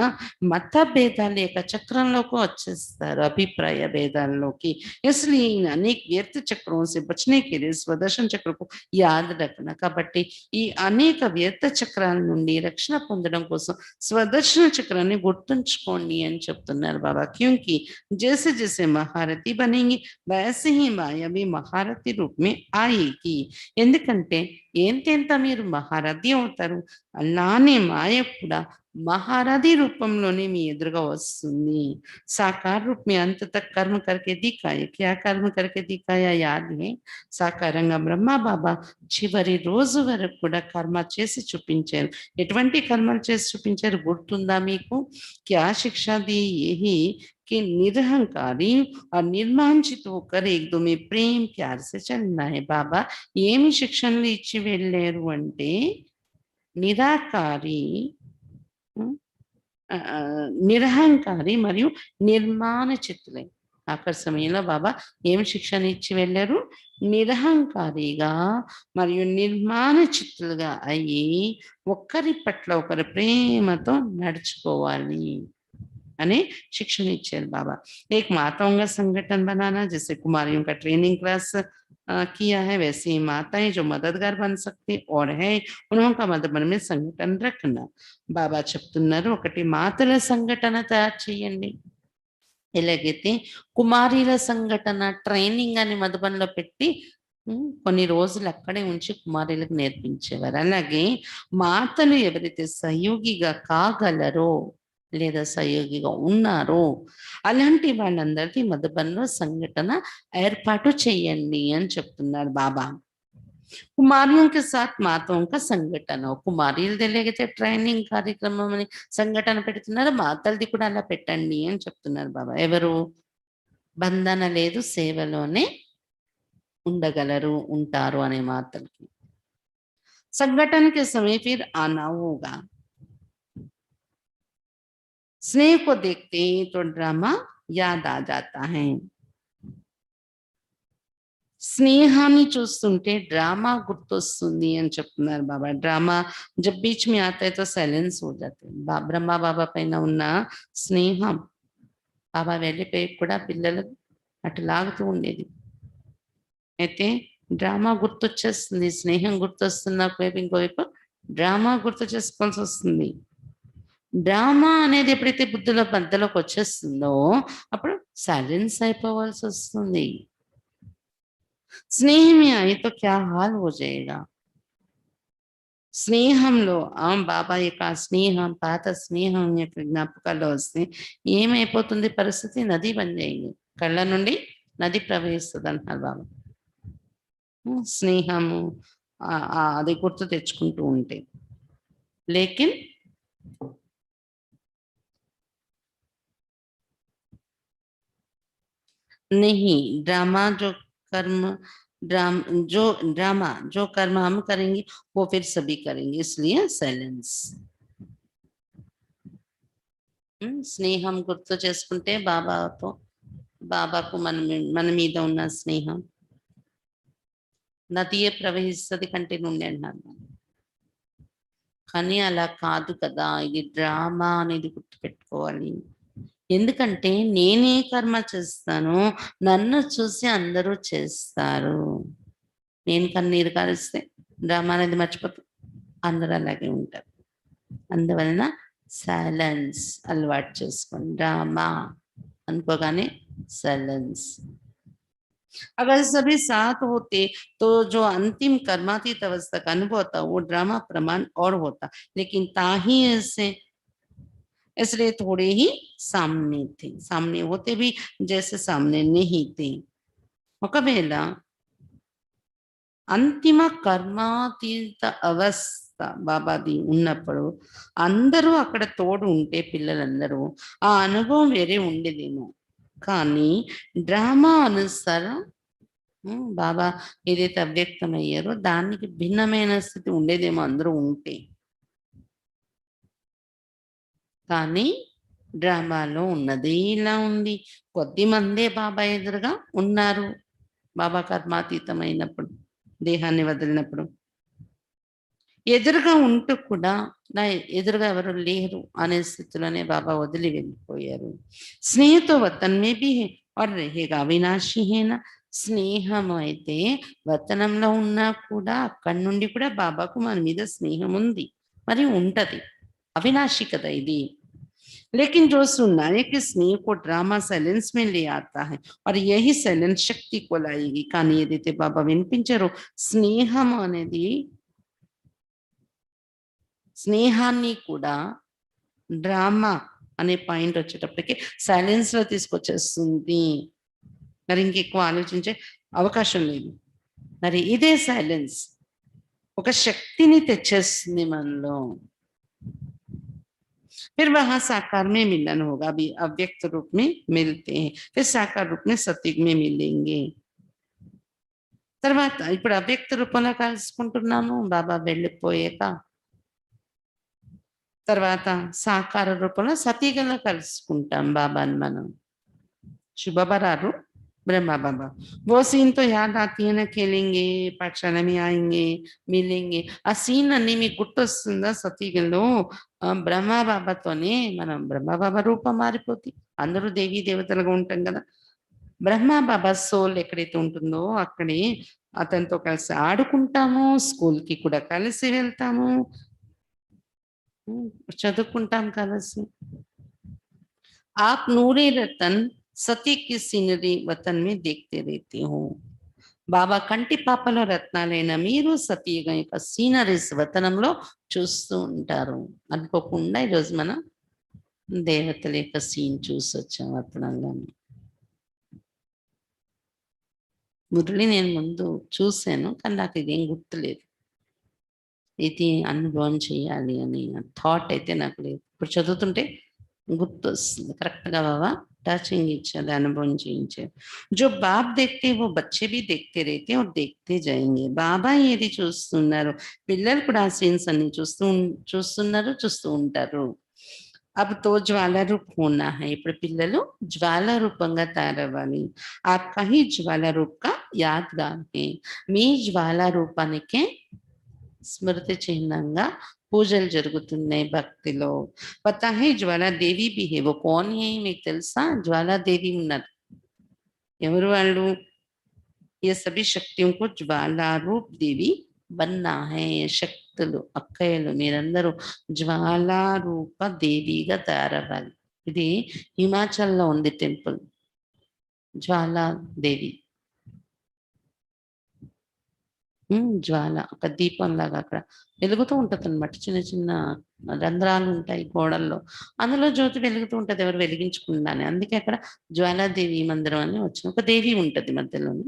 మత భేదాల యొక్క చక్రంలోకి వచ్చేస్తారు, అభిప్రాయ భేదాల్లోకి. इसलिए इन अनेक व्यर्थ चक्रों से बचने के लिए स्वदर्शन चक्र को याद रखना. కాబట్టి ఈ అనేక వ్యర్థ చక్రాల నుండి రక్షణ పొందడం కోసం స్వదర్శన చక్రాన్ని గుర్తుంచుకోండి అని చెప్తున్నారు బాబా. क्योंकि जैसे जैसे महारथी बनेंगे वैसे ही माया भी महारथी रूप में आएगी. ఎందుకంటే ఎంతెంత మీరు మహారథి అవుతారు, అలానే మాయ కూడా महारथी रूपంలోనే మీ ఎదురుగా వస్తుంది. साकार रूप में अंत तक कर्म करके दिखाए. क्या कर्म करके दिखाया याद है? సాకారంగా బ్రహ్మ బాబా చివరి రోజు వరకు కూడా కర్మ చేసి చూపించారు. ఎటువంటి కర్మలు చేసి చూపించారు గుర్తుందా మీకు? क्या शिक्षा दी? यही कि निरहंकारी और निर्मांचित होकर एक दो में प्रेम प्यार से चलना है. బాబా ఏమి శిక్షణలు ఇచ్చి వెళ్ళారు అంటే నిరాకారి, నిరహంకారి మరియు నిర్మాణ చిత్తులై ఆఖరి సమయంలో బాబా ఏం శిక్షణ ఇచ్చి వెళ్ళారు? నిరహంకారిగా మరియు నిర్మాణ చిత్తులుగా అయ్యి ఒకరి పట్ల ఒకరు ప్రేమతో నడుచుకోవాలి అని शिक्षण इच्छार बाबा। एक माताओं का संगठन बनाना, जैसे कुमारियों का ट्रेनिंग क्लास किया है, वैसे ही माताएं जो मददगार बन सकती और है उनका మదమన में संगठन रखना। బాబా చెప్తున్నారు, ఒకటి మాతల సంఘటన తయారు చేయండి, ఎలాగైతే కుమారీల సంఘటన ట్రైనింగ్ అని మధుబన్లో పెట్టి కొన్ని రోజులు అక్కడే ఉంచి కుమారీలకు నేర్పించేవారు. అలాగే మాతలు ఎవరైతే సహయోగిగా కాగలరో లేదా సహయోగిగా ఉన్నారో అలాంటి వాళ్ళందరికీ మధుబన్లో సంఘటన ఏర్పాటు చేయండి అని చెప్తున్నారు బాబా। कुमारियों के साथ माताओं का సంఘటన, కుమారీలది ఎలాగైతే ట్రైనింగ్ కార్యక్రమం అని సంఘటన పెడుతున్నారో మాతలది కూడా అలా పెట్టండి అని చెప్తున్నారు బాబా। ఎవరు బంధన లేదు, సేవలోనే ఉండగలరు, ఉంటారు అనే మాతలకి। संगठन के समय फिर आना होगा। स्नेह को देखते ही तो ड्रामा याद आ जाता है। स्नेहानी చూస్తుంటే ड्रामा గుర్తొస్తుంది అని చెప్తున్నారు బాబా। ड्रामा जब बीच में आता है तो साइलेंस हो जाते हैं। బ్రహ్మ బాబా పైన ఉన్న స్నేహం బాబా వెళ్ళిపోయి కూడా పిల్లలు అటు లాగుతూ ఉండేది। అయితే డ్రామా గుర్తొచ్చేస్తుంది, స్నేహం గుర్తొస్తుంది, ఒకవైపు ఇంకోవైపు డ్రామా గుర్తు చేసుకోవాల్సి వస్తుంది। డ్రామా అనేది ఎప్పుడైతే బుద్ధిలో మధ్యలోకి వచ్చేస్తుందో అప్పుడు సైలెన్స్ అయిపోవాల్సి వస్తుంది। स्नेह में आए तो क्या हाल हो जाएगा। స్నేహంలో బాబా యొక్క స్నేహం, పాత స్నేహం యొక్క జ్ఞాపకాల్లో వస్తే ఏమైపోతుంది పరిస్థితి? నది బంద్ అయింది, కళ్ళ నుండి నది ప్రవహిస్తుంది అంటున్నారు బాబా। స్నేహము అది గుర్తు తెచ్చుకుంటూ ఉంటే, లేకిన్ नहीं, ड्रामा जो कर्म ड्रामा जो कर्म हम करेंगे वो फिर सभी करेंगे, इसलिए సైలెన్స్। స్నేహం గుర్తు చేసుకుంటే బాబాతో, బాబాకు మన మీద ఉన్న స్నేహం నదియే ప్రవహిస్తుంది కంటి నుండి అన్నారు। కానీ అలా కాదు కదా, ఇది డ్రామా అనేది గుర్తుపెట్టుకోవాలి। ఎందుకంటే నేనే కర్మ చేస్తాను, నన్ను చూసి అందరూ చేస్తారు। నేను కన్నీరు కారిస్తే డ్రామా అనేది మర్చిపోతాం, అందరూ అలాగే ఉంటారు। అందువలన సైలెన్స్ అలవాటు చేసుకోండి। డ్రామా అనుకోగానే సైలెన్స్। अगर सभी साथ होते तो जो अंतिम कर्मातीत अवस्था का अनुभव होता वो ड्रामा प्रमाण और होता, लेकिन ताही ऐसे इसलिए थोड़े ही सामने थे, सामने होते भी जैसे सामने नहीं थे। ఒకవేళ అంతిమ కర్మాతీత అవస్థ బాబాది ఉన్నప్పుడు అందరూ అక్కడ తోడు ఉంటే పిల్లలందరూ ఆ అనుభవం వేరే ఉండేదేమో, కానీ డ్రామా అనుసారం బాబా ఏదైతే అవ్యక్తమయ్యారో దానికి భిన్నమైన స్థితి ఉండేదేమో అందరూ ఉంటే। కానీ డ్రామాలో ఉన్నది ఇలా ఉంది, కొద్ది మందే బాబా ఎదురుగా ఉన్నారు। బాబా కర్మాతీతమైనప్పుడు, దేహాన్ని వదిలినప్పుడు ఎదురుగా ఉంటూ కూడా నా ఎదురుగా ఎవరు లేరు అనే స్థితిలోనే బాబా వదిలి వెళ్ళిపోయారు। స్నేహతో వతన్ మే భీ హై और रहेगा అవినాశి హేనా। స్నేహం అయితే వతనంలో ఉన్నా కూడా అక్కడి నుండి కూడా బాబాకు మన మీద స్నేహం ఉంది, మరి ఉంటది, అవినాశి కదా ఇది। लेकिन जो सुनाने के स्नेह को ड्रामा साइलेंस में ले आता है और यही साइलेंस शक्ति को लाएगी। కానీ ఏదైతే బాబా వినిపించారో స్నేహం అనేది స్నేహాన్ని కూడా డ్రామా అనే పాయింట్ వచ్చేటప్పటికి సైలెన్స్ లో తీసుకొచ్చేస్తుంది, మరి ఇంకెక్కువ ఆలోచించే అవకాశం లేదు। మరి ఇదే సైలెన్స్ ఒక శక్తిని తెచ్చేస్తుంది మనలో। फिर वहां साकार में मिलन होगा, अभी अव्यक्त रूप में मिलते हैं, फिर साकार रूप में सतयुग में मिलेंगे। తర్వాత ఇప్పుడు అవ్యక్త రూపంలో కలుసుకుంటున్నాము బాబా వెళ్ళిపోయాక, తర్వాత సాకార రూపంలో సతీగంలో కలుసుకుంటాం బాబాని మనం। शुभ बरारू ब्रह्मा बाबा वो सीन तो याद आती है ना खेलेंगे पाठशाला में आएंगे मिलेंगे ఆ సీన్ అన్ని మీకు గుర్తొస్తుందా సతీగలో బ్రహ్మ బాబాతోనే మనం బ్రహ్మ బాబా రూపం మారిపోతుంది అందరూ దేవీ దేవతలుగా ఉంటాం కదా బ్రహ్మ బాబా సోల్ ఎక్కడైతే ఉంటుందో అక్కడే అతనితో కలిసి ఆడుకుంటాము స్కూల్కి కూడా కలిసి వెళ్తాము చదువుకుంటాం కలిసి आप नूरे रतन सती की सीनरी वतन में देखते रहते हो బాబా కంటి పాపలో రత్నాలైన మీరు సతీయుగ యొక్క సీనరీస్ వతనంలో చూస్తూ ఉంటారు అనుకోకుండా ఈరోజు మనం దేవతల యొక్క సీన్ చూసి వచ్చాం వతనంలో మురళి నేను ముందు చూశాను కానీ నాకు ఇదేం గుర్తులేదు ఇది అనుభవం చేయాలి అని థాట్ అయితే నాకు లేదు ఇప్పుడు చదువుతుంటే గుర్తొస్తుంది కరెక్ట్గా బాబా टचिंग इच्छा अनुभव చేయించారు जो बाप देखते वो बच्चे भी देखते रहते और देखते जाएंगे బాబా ఏది చూస్తున్నారు పిల్లలు కూడా ఆ సీన్స్ అన్ని చూస్తున్నారు చూస్తూ ఉంటారు अब तो ज्वाला रूप होना है ఇప్పుడు పిల్లలు జ్వాల రూపంగా తయారవ్వాలి आपका ही ज्वाला रूप का यादगार है మీ జ్వాల రూపానికే స్మృతి చిహ్నంగా పూజలు జరుగుతున్నాయి భక్తిలో పతా హై జ్వాలా దేవి भी है वो कौन है మీకు తెలుసా జ్వాలా దేవి ఉన్నారు ఎవరు వాళ్ళు ये सभी शक्तियों को ज्वाला रूप देवी बनना है శక్తులు అక్కయ్యలు మీరందరూ జ్వాలా రూప దేవిగా తయారవ్వాలి ఇది హిమాచల్లో ఉంది టెంపుల్ జ్వాలా దేవి జ్వాల ఒక దీపం లాగా అక్కడ వెలుగుతూ ఉంటుంది అనమాట చిన్న చిన్న రంధ్రాలు ఉంటాయి గోడల్లో అందులో జ్యోతి వెలుగుతూ ఉంటది ఎవరు వెలిగించుకుందాని అందుకే అక్కడ జ్వాలాదేవి మందిరం అని వచ్చిన ఒక దేవి ఉంటది మధ్యలోని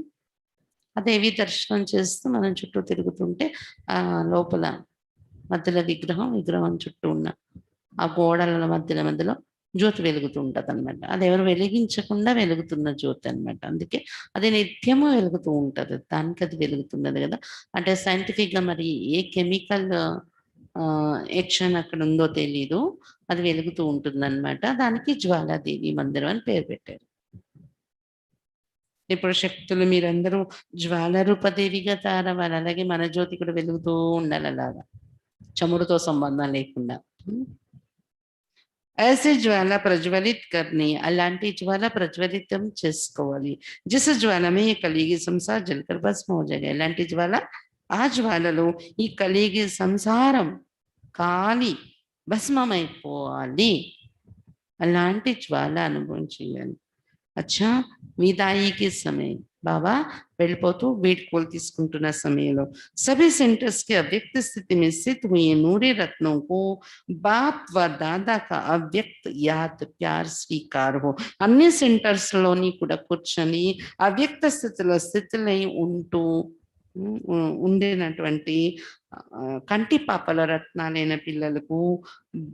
ఆ దేవి దర్శనం చేస్తూ మనం చుట్టూ తిరుగుతుంటే ఆ లోపల మధ్యలో విగ్రహం చుట్టూ ఉన్న ఆ గోడల మధ్యలో జ్యోతి వెలుగుతూ ఉంటది అనమాట అది ఎవరు వెలిగించకుండా వెలుగుతున్న జ్యోతి అనమాట అందుకే అది నిత్యము వెలుగుతూ ఉంటది దానికి అది వెలుగుతున్నది కదా అంటే సైంటిఫిక్ గా మరి ఏ కెమికల్ యాక్షన్ అక్కడ ఉందో తెలీదు అది వెలుగుతూ ఉంటుంది అనమాట దానికి జ్వాలాదేవి మందిరం అని పేరు పెట్టారు ఇప్పుడు శక్తులు మీరందరూ జ్వాల రూపదేవిగా తయారవ్వాలి అలాగే మన జ్యోతి కూడా వెలుగుతూ ఉండాలి అలాగా చమురుతో సంబంధం లేకుండా ऐसे ज्वाला प्रज्वलित करनी అలాంటి జ్వాల ప్రజ్వలితం చేసుకోవాలి जिस ज्वाला में ये कलियुगी संसार जलकर भस्म हो जाएगा ఇలాంటి జ్వాల ఆ జ్వాలలో ఈ కలియుగి సంసారం కాలి భస్మమైపోవాలి అలాంటి జ్వాల అనుభవం చేయాలి अच्छा विदाई के समय बाबा వెళ్ళిపోతూ వీడ్కోలు తీసుకుంటున్న సమయంలో सभी सेंटर्स के अव्यक्त स्थिति में स्थित हुए नूरे रत्नों को बाप व दादा का अव्यक्त याद प्यार स्वीकार हो अन्य सेंटर्स లోని కూడా కూర్చొని అవ్యక్త స్థితిలో ఉంటూ ఉండేనటువంటి కంటి పాపల రత్నాలైన పిల్లలకు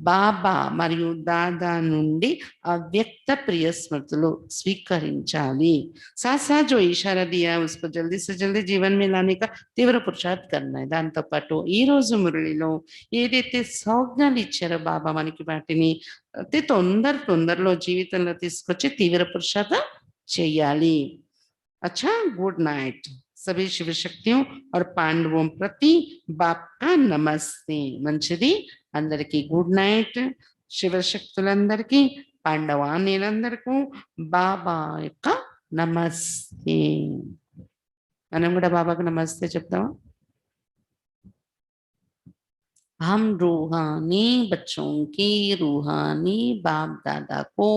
బాబా మరియు దాదా నుండి అవ్యక్త ప్రియ స్మృతులు స్వీకరించాలి साथ साथ जो इशारा दिया उसको जल्दी से जल्दी जीवन में लाने का తీవ్ర పురుషార్థ్ करना है దాంతో పాటు ఈ రోజు మురళిలో ఏదైతే సౌజ్ఞాలు ఇచ్చారో బాబా మనకి వాటిని అతి తొందరలో జీవితంలో తీసుకొచ్చి తీవ్ర పురుషార్థం చేయాలి अच्छा गुड नाइट सभी शिव शक्तियों और पांडवों प्रति बाप का नमस्ते मंचिदी अंदर की गुड नाइट शिव शक्तुलंदर की पांडवानीలందరకు బాబా యొక్క నమస్తే మనం కూడా బాబాకు నమస్తే చెప్తామా हम रूहानी बच्चों की रूहानी बाप दादा को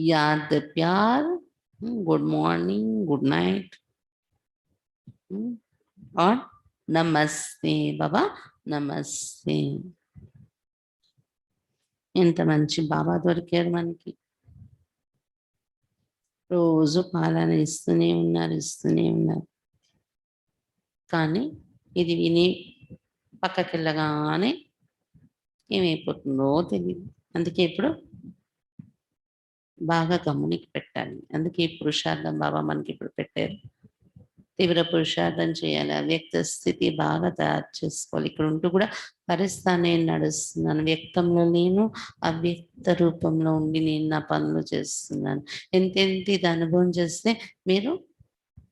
याद प्यार गुड मॉर्निंग गुड नाइट और नमस्ते बाबा नमस्ते ఎంత మంచి బాబా దొరికారు మనకి రోజు పాలన ఇస్తూనే ఉన్నారు కానీ ఇది విని పక్కకెళ్ళగానే ఏమైపోతుందో తెలియదు అందుకే ఇప్పుడు బాగా గమనికి పెట్టాలి అందుకే పురుషార్థం బాబా మనకి ఇప్పుడు పెట్టారు తీవ్ర పురుషార్థం చేయాలి. అవ్యక్త స్థితి బాగా తయారు చేసుకోవాలి. ఇక్కడ ఉంటూ కూడా పరిస్థానే నడుస్తున్నాను. వ్యక్తంలో నేను అవ్యక్త రూపంలో ఉండి నేను నా పనులు చేస్తున్నాను. ఎంతెంత ఇది అనుభవం చేస్తే మీరు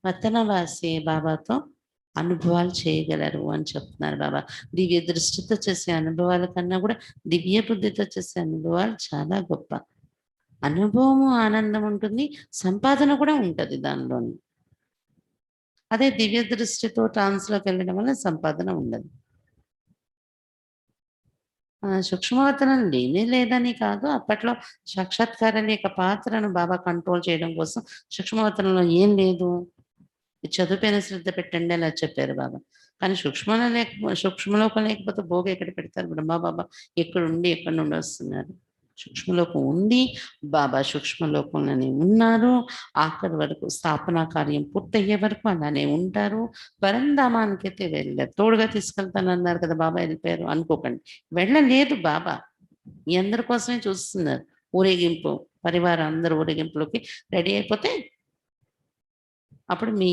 వతనవాసి బాబాతో అనుభవాలు చేయగలరు అని చెప్తున్నారు బాబా. దివ్య దృష్టితో చేసే అనుభవాల కన్నా కూడా దివ్య బుద్ధితో చేసే అనుభవాలు చాలా గొప్ప. అనుభవము ఆనందం ఉంటుంది, సంపాదన కూడా ఉంటది దానిలోని. అదే దివ్య దృష్టితో ట్రాన్స్‌లోకి వెళ్ళడం వల్ల సంపాదన ఉండదు. సూక్ష్మవతనం లేనే లేదని కాదు. అప్పట్లో సాక్షాత్కారం యొక్క పాత్రను బాబా కంట్రోల్ చేయడం కోసం సూక్ష్మవతనంలో ఏం లేదు. చదువు పైన శ్రద్ధ పెట్టండి అలా చెప్పారు బాబా. కానీ సూక్ష్మలోకం లేకపోతే భోగ ఎక్కడ పెడతారు? బ్రహ్మ బాబా ఎక్కడుండి ఎక్కడి నుండి వస్తున్నారు? సూక్ష్మలోకం ఉంది. బాబా సూక్ష్మలోకంలోనే ఉన్నారు. ఆఖరి వరకు స్థాపనా కార్యం పూర్తయ్యే వరకు అలానే ఉంటారు. పరంధామానికైతే వెళ్ళారు. తోడుగా తీసుకెళ్తానన్నారు కదా బాబా వెళ్ళిపోయారు అనుకోకండి. వెళ్ళలేదు బాబా. మీ అందరి కోసమే చూస్తున్నారు. ఊరేగింపు పరివారం అందరూ ఊరేగింపులోకి రెడీ అయిపోతే అప్పుడు మీ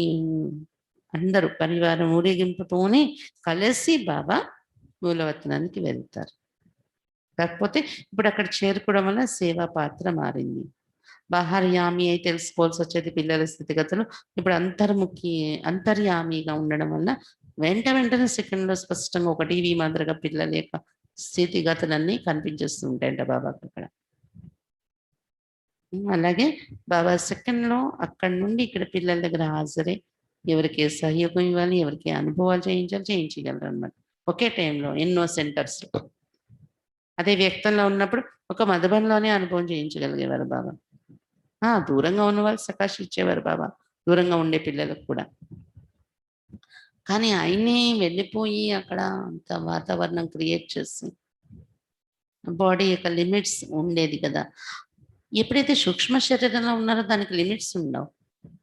అందరూ పరివారం ఊరేగింపుతోనే కలిసి బాబా మూలవతనానికి వెళ్తారు. కాకపోతే ఇప్పుడు అక్కడ చేరుకోవడం వల్ల సేవా పాత్ర మారింది. బాహర్యామి అయి తెలుసుకోవాల్సి వచ్చేది పిల్లల స్థితిగతులు. ఇప్పుడు అంతర్యామిగా ఉండడం వల్ల వెంటనే సెకండ్‌లో స్పష్టంగా ఒక టీవీ మాదిరిగా పిల్లల యొక్క స్థితిగతులన్నీ కనిపించేస్తూ ఉంటాయంట బాబాకి అక్కడ. అలాగే బాబా సెకండ్‌లో అక్కడి నుండి ఇక్కడ పిల్లల దగ్గర హాజరై ఎవరికి ఏ సహయోగం ఇవ్వాలి, ఎవరికి ఏ అనుభవాలు చేయించాలి చేయించగలరనమాట. ఒకే టైంలో ఎన్నో సెంటర్స్‌లో. అదే వ్యక్తంలో ఉన్నప్పుడు ఒక మధుబన్‌లోనే అనుభవం చేయించగలిగేవారు బాబా. దూరంగా ఉన్నవాళ్ళు సకాష్ ఇచ్చేవారు బాబా. దూరంగా ఉండే పిల్లలకు కూడా. కానీ ఆయనే వెళ్ళిపోయి అక్కడ అంత వాతావరణం క్రియేట్ చేసి బాడీ యొక్క లిమిట్స్ ఉండేది కదా! ఎప్పుడైతే సూక్ష్మ శరీరంలో ఉన్నారో దానికి లిమిట్స్ ఉండవు.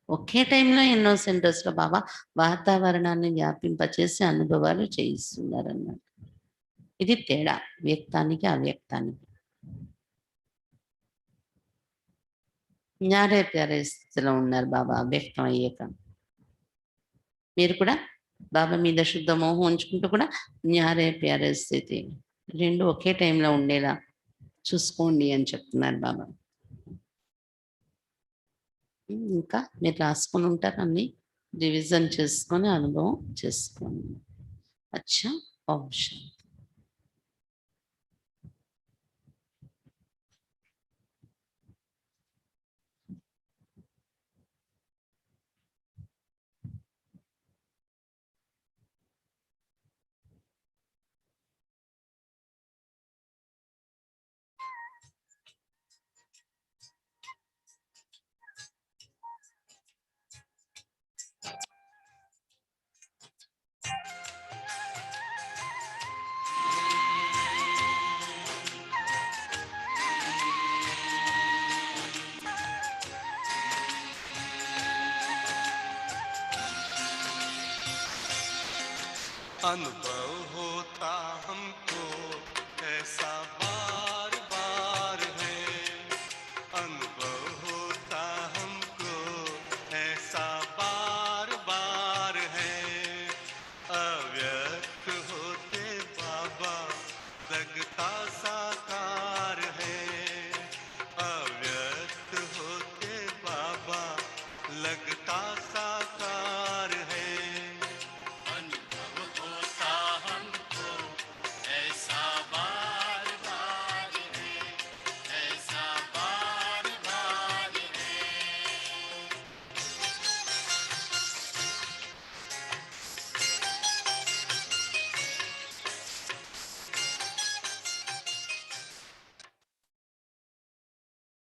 ఒకే టైంలో ఎన్నో సెంటర్స్‌లో బాబా వాతావరణాన్ని వ్యాపింపచేసి అనుభవాలు చేయిస్తున్నారన్నమాట. ఇది తేడా వ్యక్తానికి, అవ్యక్తానికి. న్యారే ప్యారే స్థితిలో ఉన్నారు బాబా అవ్యక్తం అయ్యాక. మీరు కూడా బాబా మీద శుద్ధ మోహం ఉంచుకుంటూ కూడా న్యారే ప్యారే స్థితి 2 ఒకే టైంలో ఉండేలా చూసుకోండి అని చెప్తున్నారు బాబా. ఇంకా మీరు రాసుకొని ఉంటారు అన్నీ. రివిజన్ చేసుకొని అనుభవం చేసుకోండి. అచ్చా! ఓం శాంతి. अनुभव होता हमको ऐसा बार बार है, अनुभव होता हमको ऐसा बार बार है। अव्यक्त होते बाबा लगता सा